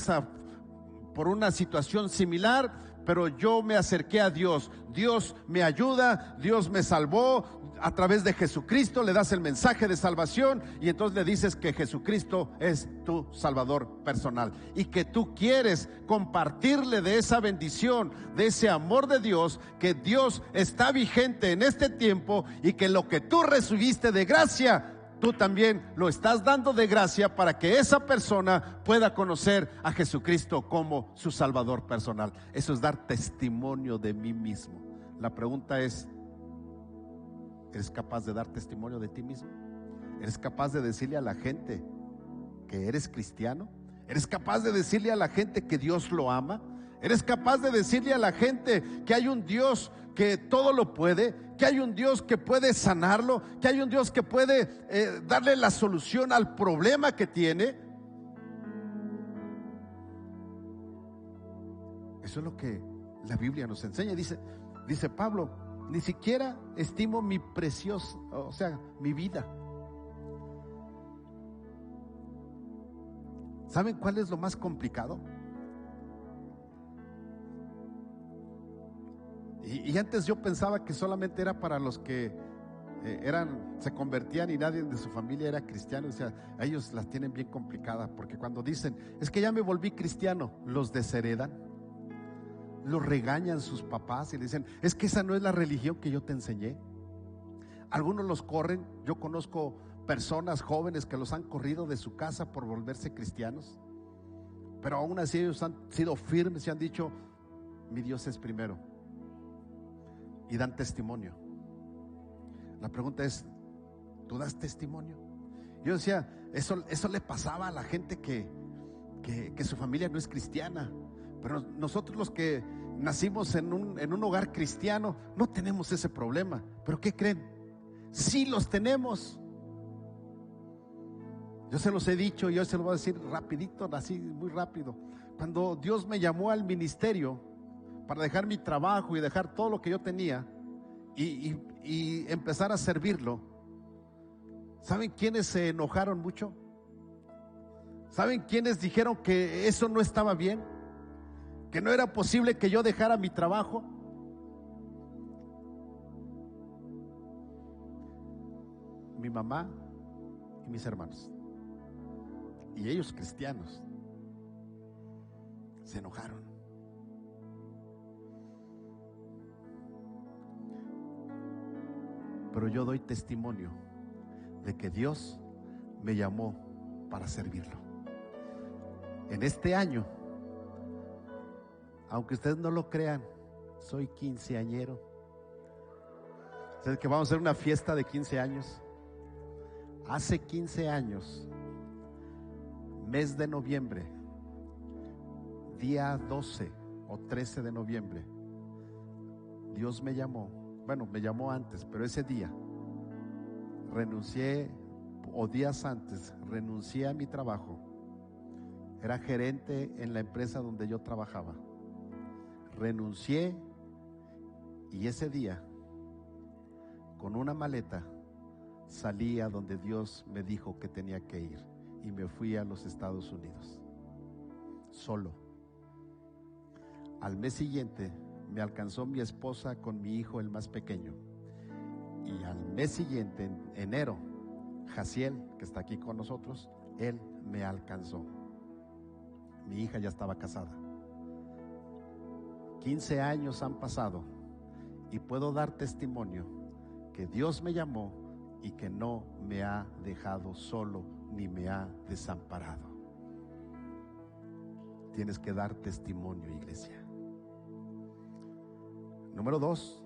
Speaker 5: una situación similar, pero yo me acerqué a Dios. Dios me ayuda, Dios me salvó. A través de Jesucristo le das el mensaje de salvación, y entonces le dices que Jesucristo es tu Salvador personal y que tú quieres compartirle de esa bendición, de ese amor de Dios, que Dios está vigente en este tiempo, y que lo que tú recibiste de gracia, tú también lo estás dando de gracia, para que esa persona pueda conocer a Jesucristo como su Salvador personal. Eso es dar testimonio de mí mismo. La pregunta es: ¿eres capaz de dar testimonio de ti mismo? ¿Eres capaz de decirle a la gente que eres cristiano? ¿Eres capaz de decirle a la gente que Dios lo ama? ¿Eres capaz de decirle a la gente que hay un Dios que todo lo puede, que hay un Dios que puede sanarlo, que hay un Dios que puede darle la solución al problema que tiene? Eso es lo que la Biblia nos enseña. Dice Pablo: ni siquiera estimo mi preciosa, o sea, mi vida. ¿Saben cuál es lo más complicado? Y antes yo pensaba que solamente era para los que se convertían y nadie de su familia era cristiano. O sea, ellos las tienen bien complicadas, porque cuando dicen: es que ya me volví cristiano, los desheredan, los regañan sus papás y le dicen: es que esa no es la religión que yo te enseñé. Algunos los corren. Yo conozco personas jóvenes que los han corrido de su casa por volverse cristianos, pero aún así ellos han sido firmes y han dicho: mi Dios es primero, y dan testimonio. La pregunta es: ¿tú das testimonio? Yo decía, eso le pasaba a la gente que su familia no es cristiana. Pero nosotros, los que nacimos en un hogar cristiano, no tenemos ese problema. ¿Pero qué creen? Sí los tenemos. Yo se los he dicho y hoy se lo voy a decir rapidito, así muy rápido. Cuando Dios me llamó al ministerio para dejar mi trabajo y dejar todo lo que yo tenía y empezar a servirlo, ¿saben quiénes se enojaron mucho? ¿Saben quiénes dijeron que eso no estaba bien? Que no era posible que yo dejara mi trabajo. Mi mamá y mis hermanos, y ellos cristianos, se enojaron. Pero yo doy testimonio de que Dios me llamó para servirlo. En este año, aunque ustedes no lo crean, soy quinceañero. ¿Saben que vamos a hacer una fiesta de 15 años? Hace 15 años, mes de noviembre, día 12 o 13 de noviembre, Dios me llamó. Bueno, me llamó antes, pero ese día renuncié, o días antes, renuncié a mi trabajo. Era gerente en la empresa donde yo trabajaba. Renuncié, y ese día, con una maleta, salí a donde Dios me dijo que tenía que ir, y me fui a los Estados Unidos, solo. Al mes siguiente me alcanzó mi esposa con mi hijo, el más pequeño. Y al mes siguiente, en enero, Jaciel, que está aquí con nosotros, él me alcanzó. Mi hija ya estaba casada. 15 años han pasado y puedo dar testimonio que Dios me llamó y que no me ha dejado solo ni me ha desamparado. Tienes que dar testimonio, iglesia. Número 2,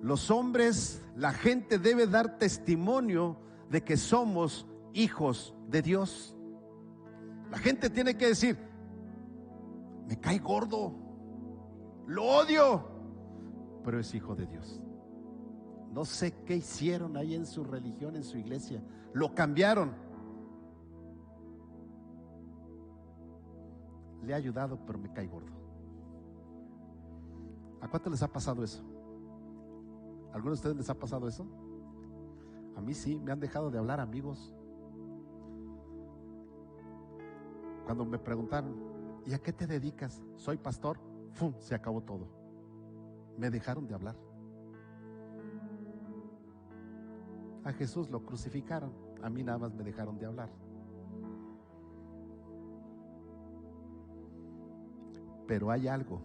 Speaker 5: los hombres, la gente debe dar testimonio de que somos hijos de Dios. La gente tiene que decir: me cae gordo, lo odio, pero es hijo de Dios. No sé qué hicieron ahí en su religión, en su iglesia, lo cambiaron. Le ha ayudado, pero me cae gordo. ¿A cuánto les ha pasado eso? ¿A algunos de ustedes les ha pasado eso? A mí sí, me han dejado de hablar amigos. Cuando me preguntaron: ¿y a qué te dedicas? Soy pastor. ¡Fum! Se acabó todo. Me dejaron de hablar. A Jesús lo crucificaron, a mí nada más me dejaron de hablar. Pero hay algo.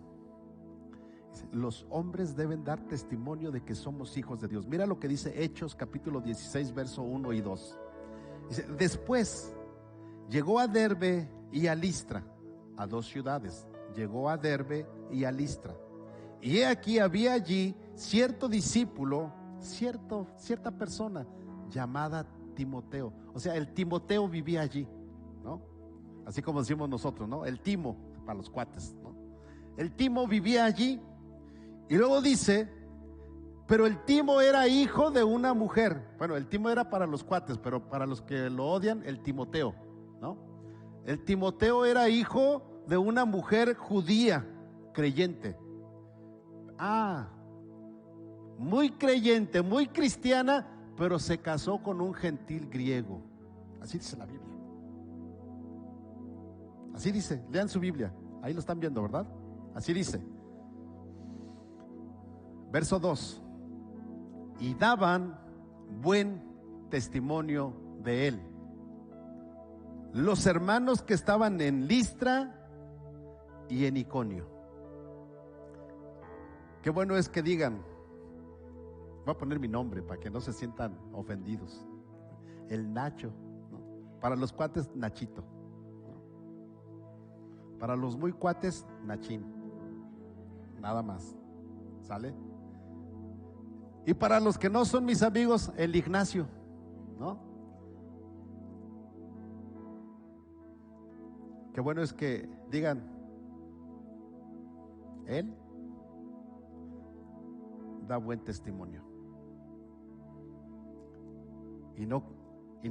Speaker 5: Los hombres deben dar testimonio de que somos hijos de Dios. Mira lo que dice Hechos capítulo 16 verso 1 y 2. Dice: después llegó a Derbe y a Listra, a dos ciudades. Llegó a Derbe y a Listra. Y he aquí había allí cierto discípulo, cierta persona llamada Timoteo. O sea, el Timoteo vivía allí, ¿no? Así como decimos nosotros, ¿no? El Timo, para los cuates, ¿no? El Timo vivía allí. Y luego dice: pero el Timo era hijo de una mujer. Bueno, el Timo era para los cuates, pero para los que lo odian, el Timoteo, ¿no? El Timoteo era hijo de una mujer judía, creyente. Muy creyente, muy cristiana, pero se casó con un gentil griego. Así dice la Biblia. Así dice, lean su Biblia. Ahí lo están viendo, ¿verdad? Así dice. Verso 2. Y daban buen testimonio de él los hermanos que estaban en Listra y en Iconio. Qué bueno es que digan, voy a poner mi nombre para que no se sientan ofendidos: el Nacho, ¿no? Para los cuates, Nachito, ¿no? Para los muy cuates, Nachín. Nada más. ¿Sale? Y para los que no son mis amigos, el Ignacio, ¿no? Qué bueno es que digan: él da buen testimonio. Y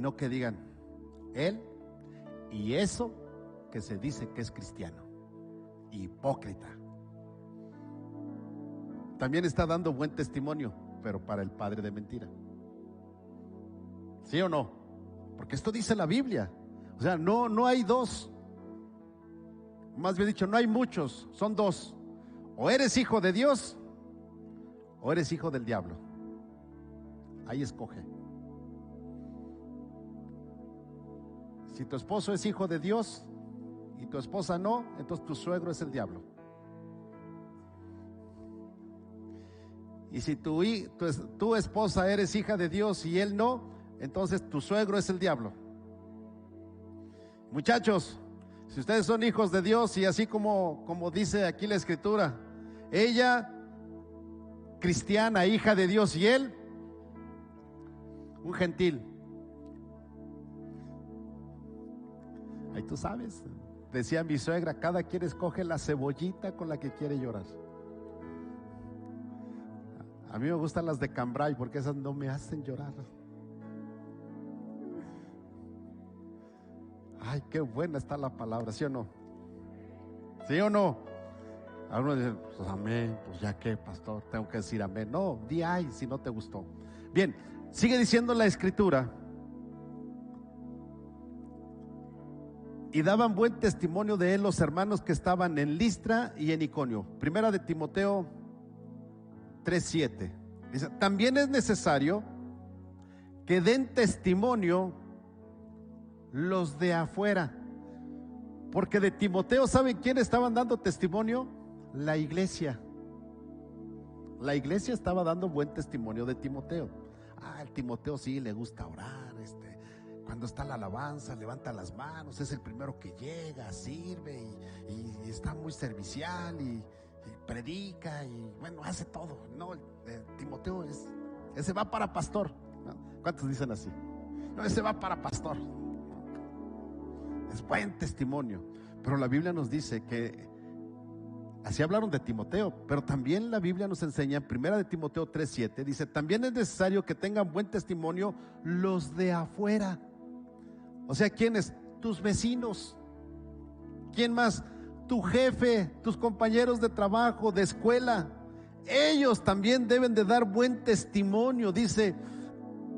Speaker 5: no que digan: él y eso que se dice que es cristiano. Hipócrita. También está dando buen testimonio, pero para el padre de mentira. ¿Sí o no? Porque esto dice la Biblia. O sea, no hay dos. Más bien dicho, no hay muchos, son dos. O eres hijo de Dios o eres hijo del diablo. Ahí escoge. Si tu esposo es hijo de Dios y tu esposa no, entonces tu suegro es el diablo. Y si tu esposa eres hija de Dios y él no, entonces tu suegro es el diablo. Muchachos, si ustedes son hijos de Dios y así como dice aquí la escritura, ella cristiana, hija de Dios, y él un gentil. Ahí tú sabes, decía mi suegra, cada quien escoge la cebollita con la que quiere llorar. A mí me gustan las de cambray porque esas no me hacen llorar. Ay, qué buena está la palabra, ¿sí o no? ¿Sí o no? Algunos dicen, pues amén, pues ya que, pastor, tengo que decir amén. No, di ay si no te gustó. Bien, sigue diciendo la escritura. y daban buen testimonio de él los hermanos que estaban en Listra y en Iconio. Primera de Timoteo 3:7. Dice: también es necesario que den testimonio los de afuera. Porque de Timoteo, ¿saben quién estaban dando testimonio? La iglesia. La iglesia estaba dando buen testimonio de Timoteo. El Timoteo sí le gusta orar, cuando está la alabanza levanta las manos, es el primero que llega, sirve y está muy servicial y predica y bueno, hace todo. No, Timoteo ese va para pastor, ¿no? ¿Cuántos dicen así? No, ese va para pastor. Es buen testimonio. Pero la Biblia nos dice que así hablaron de Timoteo, pero también la Biblia nos enseña en 1 de Timoteo 3:7, dice: también es necesario que tengan buen testimonio los de afuera. O sea, ¿quiénes? Tus vecinos. ¿Quién más? Tu jefe, tus compañeros de trabajo, de escuela. Ellos también deben de dar buen testimonio. Dice: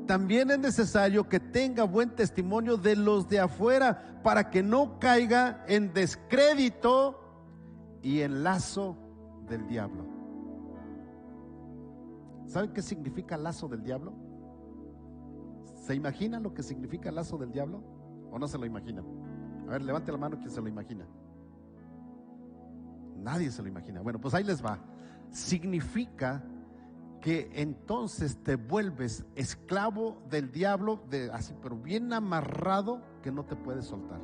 Speaker 5: también es necesario que tenga buen testimonio de los de afuera, para que no caiga en descrédito y en lazo del diablo. ¿Saben qué significa lazo del diablo? ¿Se imaginan lo que significa lazo del diablo? ¿O no se lo imaginan? A ver, levante la mano quien se lo imagina. Nadie se lo imagina. Bueno, pues ahí les va. Significa que entonces te vuelves esclavo del diablo, así, pero bien amarrado, que no te puedes soltar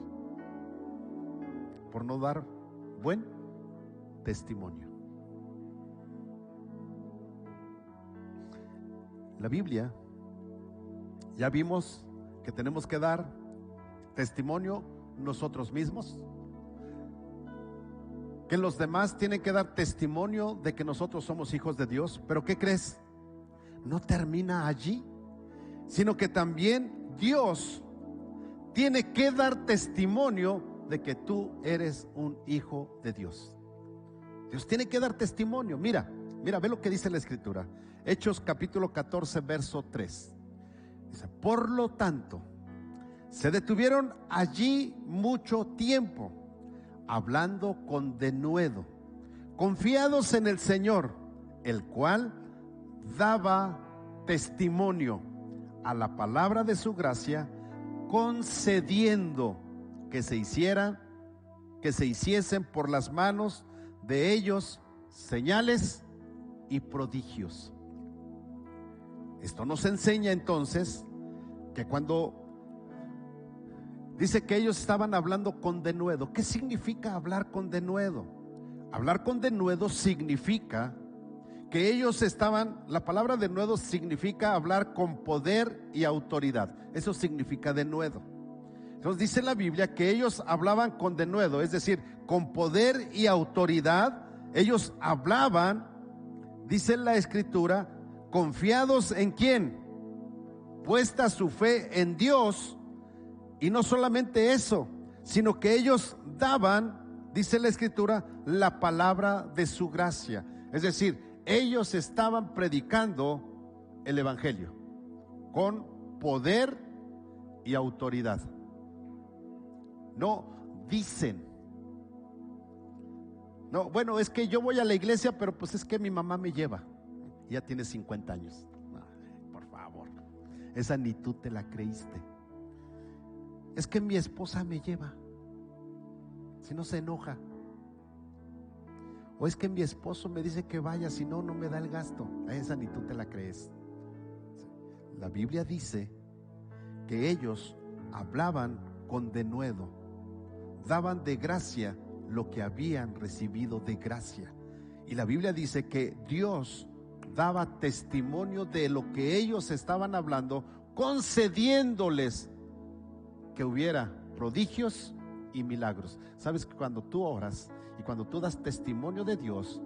Speaker 5: por no dar buen testimonio. La Biblia, ya vimos que tenemos que dar testimonio nosotros mismos, que los demás tienen que dar testimonio de que nosotros somos hijos de Dios. Pero ¿qué crees? No termina allí, sino que también Dios tiene que dar testimonio de que tú eres un hijo de Dios. Dios tiene que dar testimonio. Mira, ve lo que dice la Escritura. Hechos capítulo 14, verso 3. Dice: por lo tanto, se detuvieron allí mucho tiempo, hablando con denuedo, confiados en el Señor, el cual daba testimonio a la palabra de su gracia, concediendo que se hiciesen por las manos de ellos señales y prodigios. Esto nos enseña entonces que cuando dice que ellos estaban hablando con denuedo, ¿qué significa hablar con denuedo? Hablar con denuedo significa que ellos estaban, la palabra denuedo significa hablar con poder y autoridad. Eso significa denuedo. Entonces dice la Biblia que ellos hablaban con denuedo, es decir, con poder y autoridad. Ellos hablaban, dice la Escritura, confiados en ¿quién? Puesta su fe en Dios. Y no solamente eso, sino que ellos daban, dice la Escritura, la palabra de su gracia. Es decir, ellos estaban predicando el evangelio con poder y autoridad. No dicen: no, bueno, es que yo voy a la iglesia, pero pues es que mi mamá me lleva. Ya tiene 50 años. No, por favor, esa ni tú te la creíste. Es que mi esposa me lleva, si no se enoja. O es que mi esposo me dice que vaya, si no, no me da el gasto. Esa ni tú te la crees. La Biblia dice que ellos hablaban con denuedo, daban de gracia lo que habían recibido de gracia. Y la Biblia dice que Dios daba testimonio de lo que ellos estaban hablando, concediéndoles que hubiera prodigios y milagros. Sabes que cuando tú oras y cuando tú das testimonio de Dios,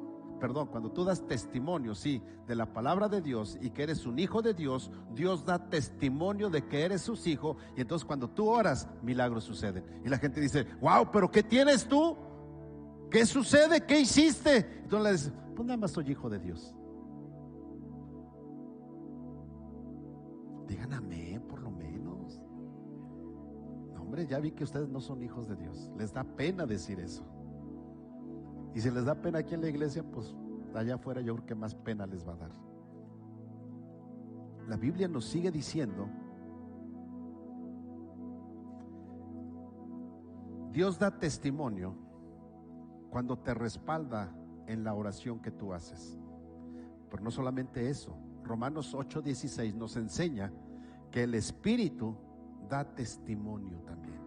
Speaker 5: cuando tú das testimonio, sí, de la palabra de Dios y que eres un hijo de Dios, Dios da testimonio de que eres sus hijos. Y entonces cuando tú oras, milagros suceden. Y la gente dice: wow, pero ¿qué tienes tú? ¿Qué sucede? ¿Qué hiciste? Entonces le dices: pues nada más soy hijo de Dios. Digan amén, por lo menos. No, hombre, ya vi que ustedes no son hijos de Dios. Les da pena decir eso. Y si les da pena aquí en la iglesia, pues allá afuera yo creo que más pena les va a dar. La Biblia nos sigue diciendo, Dios da testimonio cuando te respalda en la oración que tú haces. Pero no solamente eso, Romanos 8:16 nos enseña que el Espíritu da testimonio también.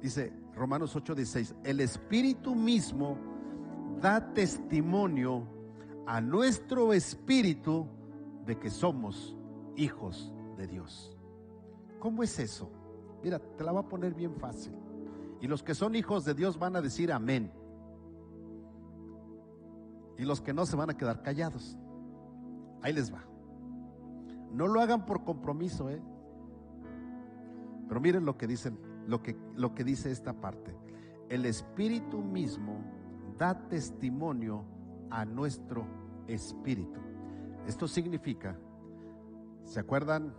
Speaker 5: Dice Romanos 8:16, el Espíritu mismo da testimonio a nuestro espíritu de que somos hijos de Dios. ¿Cómo es eso? Mira, te la voy a poner bien fácil. Y los que son hijos de Dios van a decir amén. Y los que no se van a quedar callados. Ahí les va. No lo hagan por compromiso, pero miren lo que dicen, lo que dice esta parte. El Espíritu mismo da testimonio a nuestro espíritu. Esto significa, ¿se acuerdan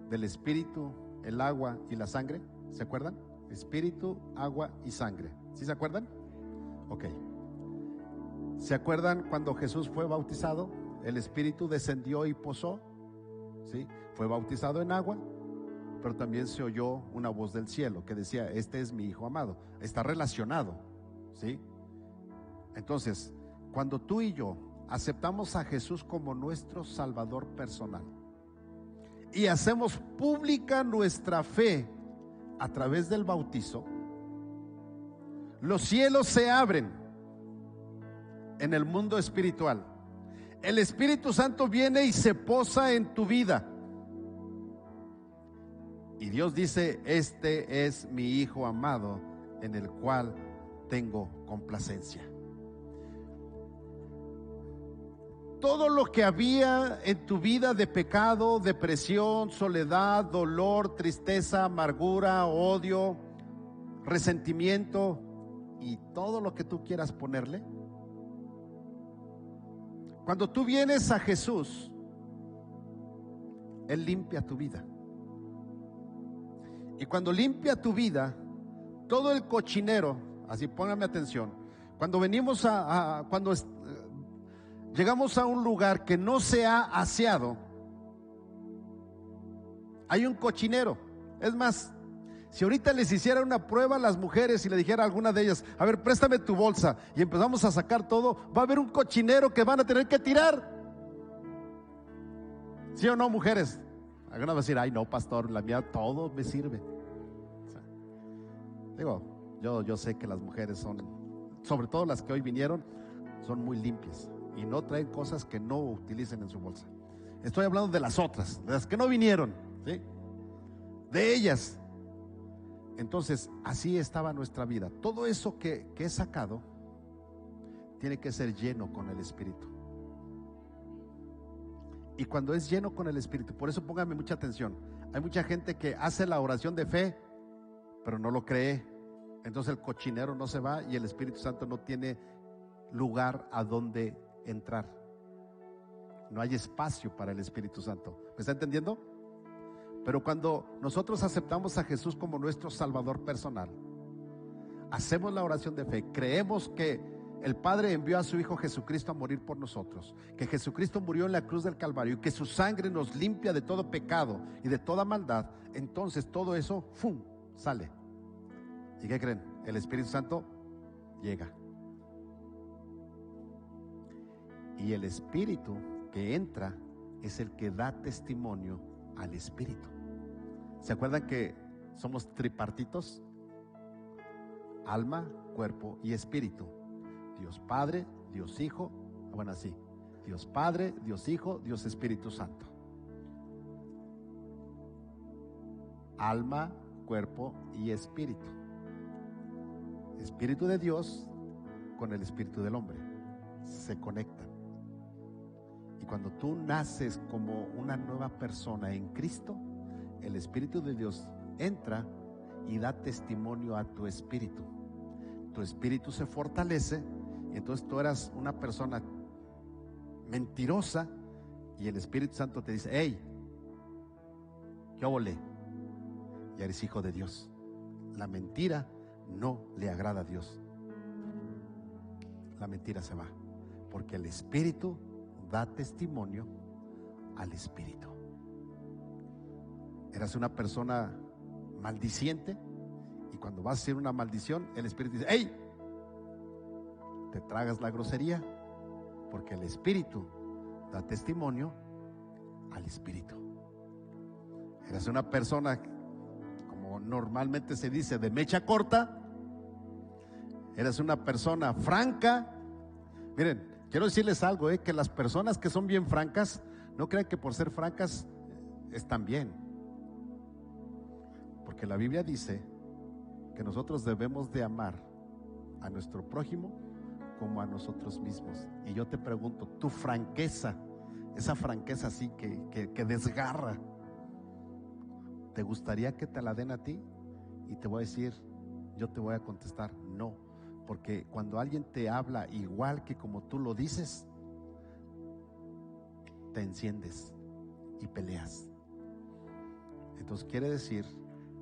Speaker 5: del espíritu, el agua y la sangre? ¿Se acuerdan? Espíritu, agua y sangre. ¿Sí se acuerdan? Ok. ¿Se acuerdan cuando Jesús fue bautizado? El Espíritu descendió y posó. ¿Sí? Fue bautizado en agua, pero también se oyó una voz del cielo que decía, este es mi Hijo amado. Está relacionado, ¿sí? Entonces, cuando tú y yo aceptamos a Jesús como nuestro Salvador personal y hacemos pública nuestra fe a través del bautizo, los cielos se abren en el mundo espiritual. El Espíritu Santo viene y se posa en tu vida. Y Dios dice, este es mi Hijo amado, en el cual tengo complacencia. Todo lo que había en tu vida de pecado, depresión, soledad, dolor, tristeza, amargura, odio, resentimiento y todo lo que tú quieras ponerle, cuando tú vienes a Jesús, Él limpia tu vida. Y cuando limpia tu vida, todo el cochinero, así póngame atención, cuando venimos cuando llegamos a un lugar que no se ha aseado, hay un cochinero. Es más, si ahorita les hiciera una prueba a las mujeres y le dijera a alguna de ellas, a ver, préstame tu bolsa, y empezamos a sacar todo, va a haber un cochinero que van a tener que tirar. ¿Sí o no, mujeres? Algunas van a decir, ay no, pastor, la mía todo me sirve. O sea, digo, yo sé que las mujeres son, sobre todo las que hoy vinieron, son muy limpias y no traen cosas que no utilicen en su bolsa. Estoy hablando de las otras, de las que no vinieron, ¿sí? De ellas. Entonces, así estaba nuestra vida. Todo eso que he sacado tiene que ser lleno con el Espíritu. Y cuando es lleno con el Espíritu, por eso póngame mucha atención. Hay mucha gente que hace la oración de fe, pero no lo cree. Entonces el cochinero no se va y el Espíritu Santo no tiene lugar a donde entrar. No hay espacio para el Espíritu Santo. ¿Me está entendiendo? Pero cuando nosotros aceptamos a Jesús como nuestro Salvador personal, hacemos la oración de fe, creemos que el Padre envió a su Hijo Jesucristo a morir por nosotros, que Jesucristo murió en la cruz del Calvario y que su sangre nos limpia de todo pecado y de toda maldad, entonces todo eso ¡fum!, sale. ¿Y qué creen? El Espíritu Santo llega. Y el Espíritu que entra es el que da testimonio al Espíritu. ¿Se acuerdan que somos tripartitos? Alma, cuerpo y espíritu. Dios Padre, Dios Hijo, bueno, así, Dios Padre, Dios Hijo, Dios Espíritu Santo. Alma, cuerpo y espíritu. Espíritu de Dios con el espíritu del hombre se conectan. Y cuando tú naces como una nueva persona en Cristo, el Espíritu de Dios entra y da testimonio a tu espíritu. Tu espíritu se fortalece y entonces tú eras una persona mentirosa y el Espíritu Santo te dice, hey, ¿qué ole? ya eres hijo de Dios. La mentira no le agrada a Dios. La mentira se va, porque el Espíritu da testimonio al Espíritu. Eras una persona maldiciente, y cuando vas a hacer una maldición, el Espíritu dice: ¡hey! Te tragas la grosería, porque el Espíritu da testimonio al Espíritu. Eras una persona, como normalmente se dice, de mecha corta. Eras una persona franca. Miren, quiero decirles algo, que las personas que son bien francas, no crean que por ser francas están bien, porque la Biblia dice que nosotros debemos de amar a nuestro prójimo como a nosotros mismos. Y yo te pregunto, tu franqueza, esa franqueza así que desgarra, ¿te gustaría que te la den a ti? Y te voy a decir, yo te voy a contestar no, porque cuando alguien te habla igual que como tú lo dices, te enciendes y peleas. Entonces quiere decir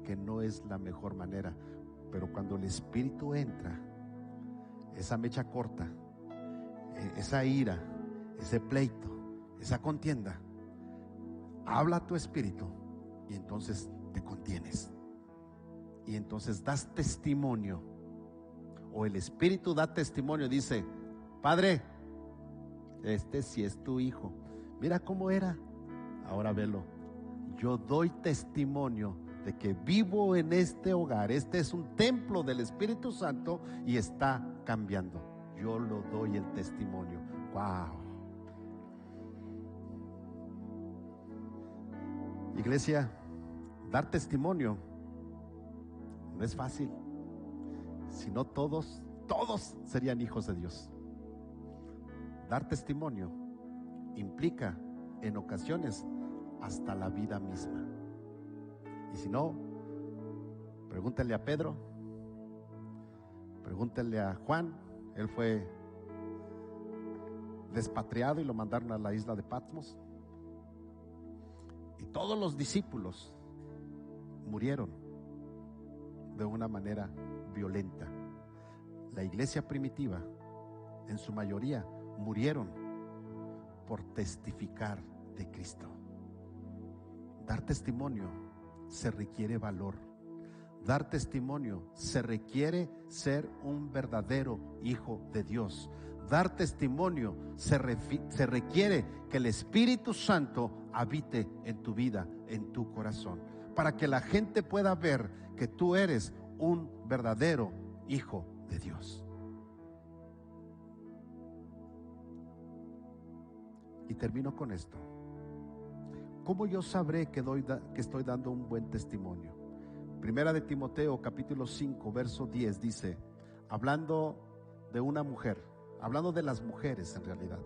Speaker 5: que no es la mejor manera. Pero cuando el Espíritu entra, esa mecha corta, esa ira, ese pleito, esa contienda, habla a tu espíritu, y entonces te contienes, y entonces das testimonio, o el Espíritu da testimonio, dice: Padre, este sí es tu hijo, mira cómo era, ahora velo. Yo doy testimonio de que vivo en este hogar. Este es un templo del Espíritu Santo y está cambiando. Yo lo doy el testimonio. Wow. Iglesia, dar testimonio no es fácil. Si no, todos serían hijos de Dios. Dar testimonio implica en ocasiones hasta la vida misma. Y si no, pregúntale a Pedro, pregúntale a Juan. Él fue despatriado y lo mandaron a la isla de Patmos. Y todos los discípulos murieron de una manera violenta. La iglesia primitiva, en su mayoría, murieron por testificar de Cristo. Dar testimonio se requiere valor. Dar testimonio se requiere ser un verdadero hijo de Dios. Dar testimonio se requiere que el Espíritu Santo habite en tu vida, en tu corazón, para que la gente pueda ver que tú eres un verdadero hijo de Dios. Y termino con esto. ¿Cómo yo sabré que estoy dando un buen testimonio? Primera de Timoteo capítulo 5 verso 10 dice, hablando de una mujer, hablando de las mujeres en realidad.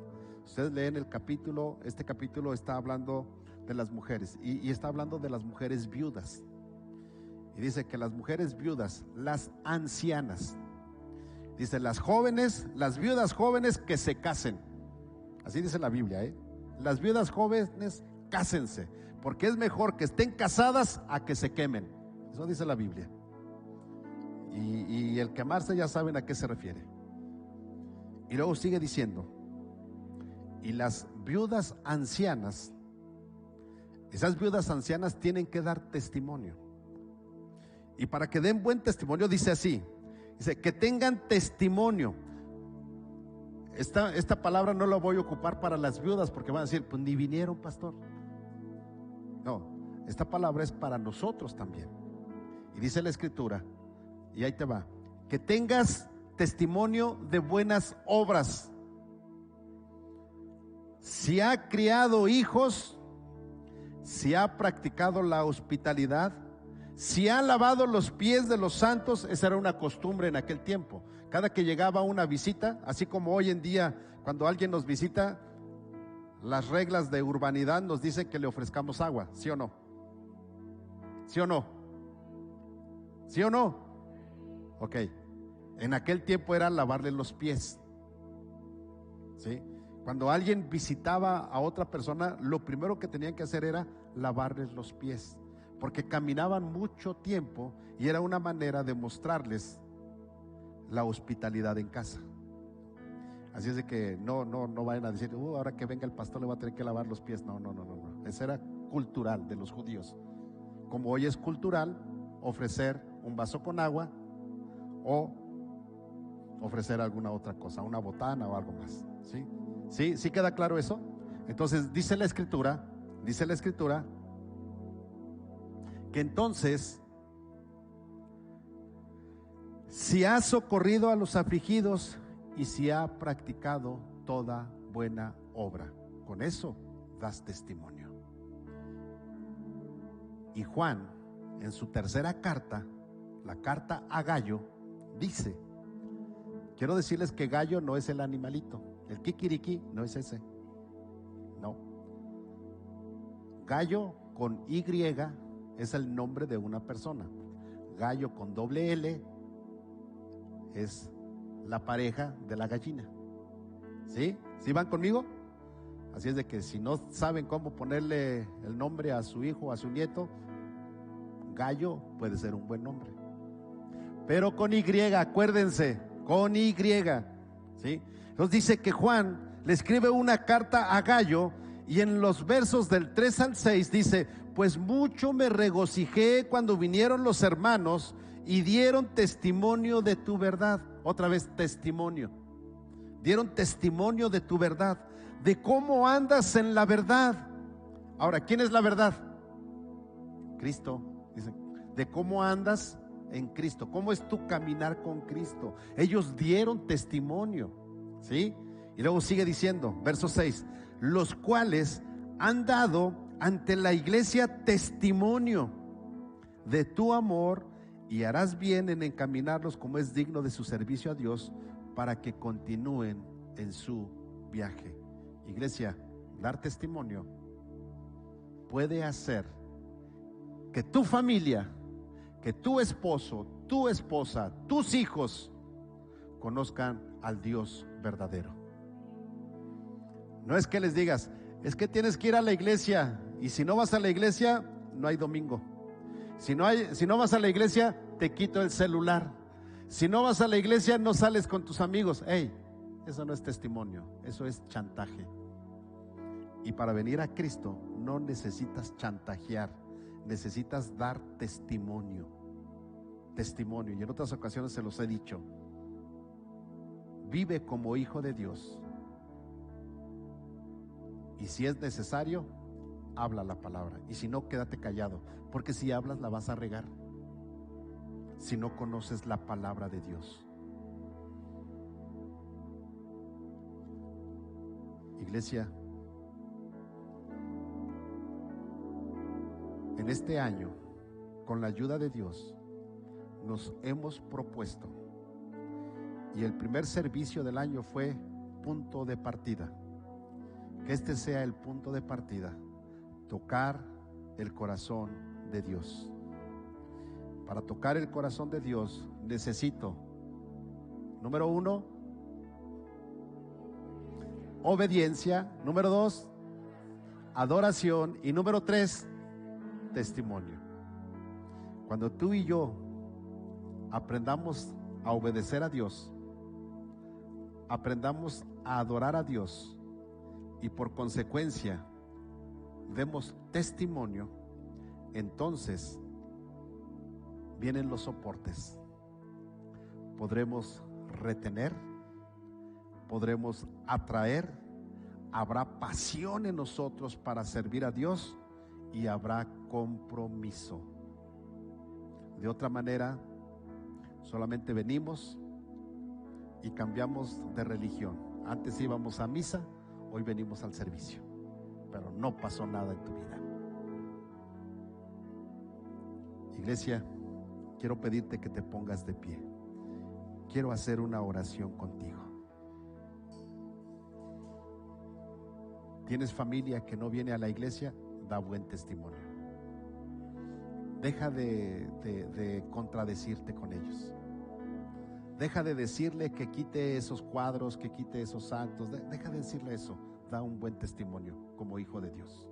Speaker 5: Ustedes leen el capítulo, este capítulo está hablando de las mujeres y está hablando de las mujeres viudas. Y dice que las mujeres viudas, las ancianas, dice las jóvenes, las viudas jóvenes que se casen. Así dice la Biblia, Las viudas jóvenes, cásense, porque es mejor que estén casadas a que se quemen. Eso dice la Biblia. Y el quemarse ya saben a qué se refiere. Y luego sigue diciendo, y las viudas ancianas, esas viudas ancianas tienen que dar testimonio. Y para que den buen testimonio dice así, dice que tengan testimonio. Esta palabra no la voy a ocupar para las viudas porque van a decir, pues ni vinieron, pastor. No, esta palabra es para nosotros también. Y dice la Escritura, y ahí te va, que tengas testimonio de buenas obras. Si ha criado hijos, si ha practicado la hospitalidad, si ha lavado los pies de los santos. Esa era una costumbre en aquel tiempo. Cada que llegaba una visita, así como hoy en día cuando alguien nos visita, las reglas de urbanidad nos dicen que le ofrezcamos agua, ¿sí o no? ¿Sí o no? ¿Sí o no? Ok. En aquel tiempo era lavarle los pies, ¿sí? Cuando alguien visitaba a otra persona, lo primero que tenían que hacer era lavarles los pies, porque caminaban mucho tiempo y era una manera de mostrarles la hospitalidad en casa. Así es de que no vayan a decir, ahora que venga el pastor le va a tener que lavar los pies. No. Eso era cultural de los judíos. Como hoy es cultural ofrecer un vaso con agua o ofrecer alguna otra cosa, una botana o algo más. ¿Sí queda claro eso? Entonces dice la escritura que entonces, si has socorrido a los afligidos y si ha practicado toda buena obra, con eso das testimonio. Y Juan, en su tercera carta, la carta a Gallo, dice, quiero decirles que Gallo no es el animalito, el kikiriki no es ese, no. Gallo con Y es el nombre de una persona. Gallo con doble L es la pareja de la gallina. ¿Sí? ¿Sí van conmigo? Así es de que si no saben cómo ponerle el nombre a su hijo o a su nieto, Gallo puede ser un buen nombre. Pero con Y, acuérdense, con Y. ¿Sí? Entonces dice que Juan le escribe una carta a Gallo y en los versos del 3 al 6 dice, pues mucho me regocijé cuando vinieron los hermanos y dieron testimonio de tu verdad. Otra vez testimonio. Dieron testimonio de tu verdad, de cómo andas en la verdad. Ahora, ¿quién es la verdad? Cristo. Dice, de cómo andas en Cristo, cómo es tu caminar con Cristo. Ellos dieron testimonio, ¿sí? Y luego sigue diciendo, verso 6, los cuales han dado ante la iglesia testimonio de tu amor, y harás bien en encaminarlos como es digno de su servicio a Dios, para que continúen en su viaje. Iglesia, dar testimonio puede hacer que tu familia, que tu esposo, tu esposa, tus hijos conozcan al Dios verdadero. No es que les digas, es que tienes que ir a la iglesia, y si no vas a la iglesia, no hay domingo. Si no vas a la iglesia, te quito el celular. Si no vas a la iglesia, no sales con tus amigos. Hey, eso no es testimonio, eso es chantaje. Y para venir a Cristo no necesitas chantajear, necesitas dar testimonio. Testimonio. Y en otras ocasiones se los he dicho. Vive como hijo de Dios. Y si es necesario, habla la palabra. Y si no, quédate callado, porque si hablas la vas a regar si no conoces la palabra de Dios. Iglesia, en este año, con la ayuda de Dios, nos hemos propuesto, y el primer servicio del año fue punto de partida, que este sea el punto de partida, tocar el corazón de Dios. Para tocar el corazón de Dios necesito, número 1, obediencia, número 2, adoración, y número 3, testimonio. Cuando tú y yo aprendamos a obedecer a Dios, aprendamos a adorar a Dios, y por consecuencia demos testimonio, entonces vienen los soportes. Podremos retener, podremos atraer, habrá pasión en nosotros para servir a Dios y habrá compromiso. De otra manera, solamente venimos y cambiamos de religión. Antes íbamos a misa, hoy venimos al servicio, pero no pasó nada en tu vida. Iglesia, quiero pedirte que te pongas de pie. Quiero hacer una oración contigo. ¿Tienes familia que no viene a la iglesia? Da buen testimonio. Deja de contradecirte con ellos. Deja de decirle que quite esos cuadros, que quite esos santos. Deja de decirle eso. Da un buen testimonio como hijo de Dios.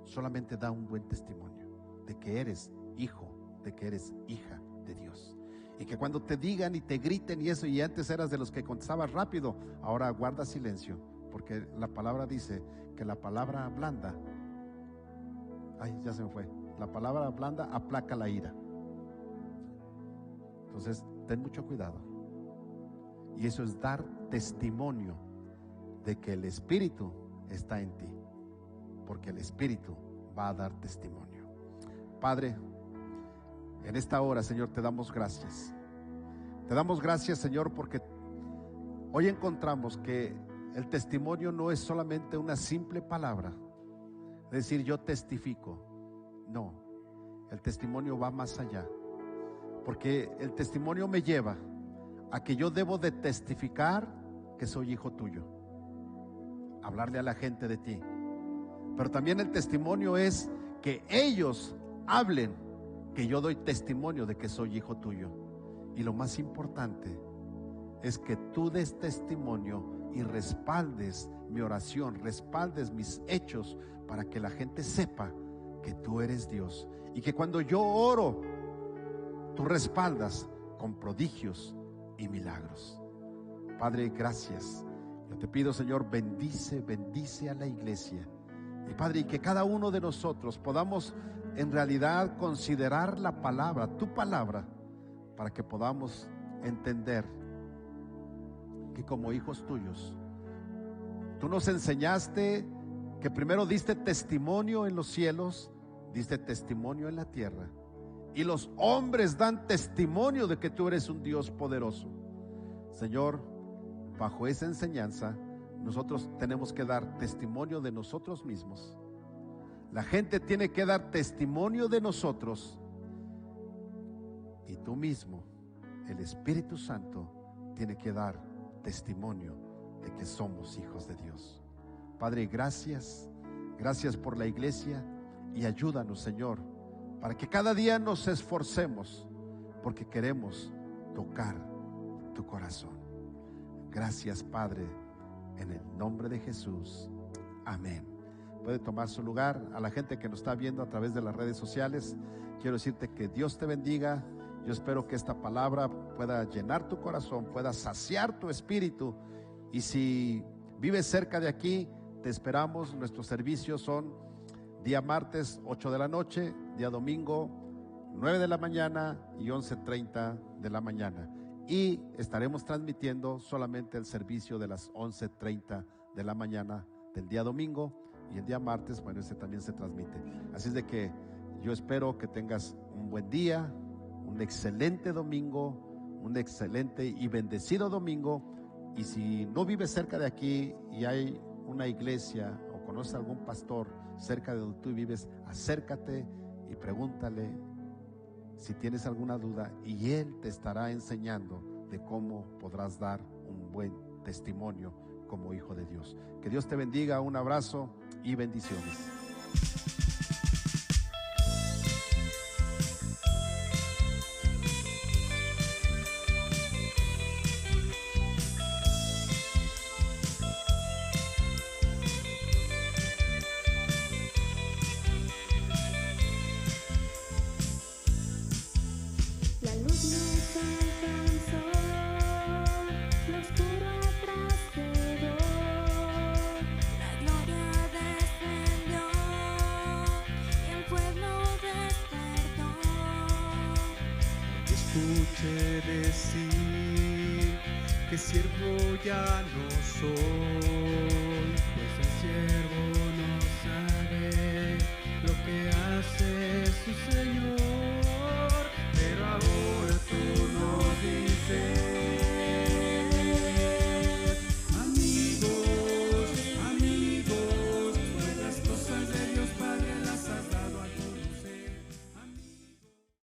Speaker 5: Solamente da un buen testimonio. de que eres hijo, de que eres hija de Dios. Y que cuando te digan y te griten y eso, y antes eras de los que contestabas rápido, ahora guarda silencio, porque la palabra dice que la palabra blanda, ya se me fue, la palabra blanda aplaca la ira. Entonces ten mucho cuidado. Y eso es dar testimonio de que el Espíritu está en ti, porque el Espíritu va a dar testimonio. Padre, en esta hora, Señor, te damos gracias. Te damos gracias, Señor, porque hoy encontramos que el testimonio no es solamente una simple palabra, es decir, yo testifico. No, el testimonio va más allá, porque el testimonio me lleva a que yo debo de testificar que soy hijo tuyo, hablarle a la gente de ti. Pero también el testimonio es que ellos hablen que yo doy testimonio de que soy hijo tuyo. Y lo más importante es que tú des testimonio y respaldes mi oración, respaldes mis hechos, para que la gente sepa que tú eres Dios, y que cuando yo oro, tú respaldas con prodigios y milagros. Padre, gracias. Yo te pido, Señor, bendice a la iglesia. Y Padre, y que cada uno de nosotros podamos en realidad considerar la palabra, tu palabra, para que podamos entender que como hijos tuyos, tú nos enseñaste que primero diste testimonio en los cielos, diste testimonio en la tierra, y los hombres dan testimonio de que tú eres un Dios poderoso. Señor, bajo esa enseñanza, nosotros tenemos que dar testimonio de nosotros mismos. La gente tiene que dar testimonio de nosotros, y tú mismo, el Espíritu Santo, tiene que dar testimonio de que somos hijos de Dios. Padre, gracias por la iglesia, y ayúdanos, Señor, para que cada día nos esforcemos, porque queremos tocar tu corazón. Gracias, Padre, en el nombre de Jesús. Amén. Puede tomar su lugar. A la gente que nos está viendo a través de las redes sociales, quiero decirte que Dios te bendiga. Yo espero que esta palabra pueda llenar tu corazón, pueda saciar tu espíritu. Y si vives cerca de aquí, te esperamos. Nuestros servicios son día martes 8 de la noche, día domingo 9 de la mañana y 11:30 de la mañana. Y estaremos transmitiendo solamente el servicio de las 11:30 de la mañana del día domingo, y el día martes, bueno, ese también se transmite. Así es de que yo espero que tengas un buen día, un excelente domingo, un excelente y bendecido domingo. Y si no vives cerca de aquí y hay una iglesia o conoces a algún pastor cerca de donde tú vives, acércate y pregúntale si tienes alguna duda, y él te estará enseñando de cómo podrás dar un buen testimonio como hijo de Dios. Que Dios te bendiga, un abrazo y bendiciones.
Speaker 3: La luz nos alcanzó, lo oscuro atrás quedó, la gloria descendió y el pueblo despertó.
Speaker 4: Escuché decir que siervo ya no soy,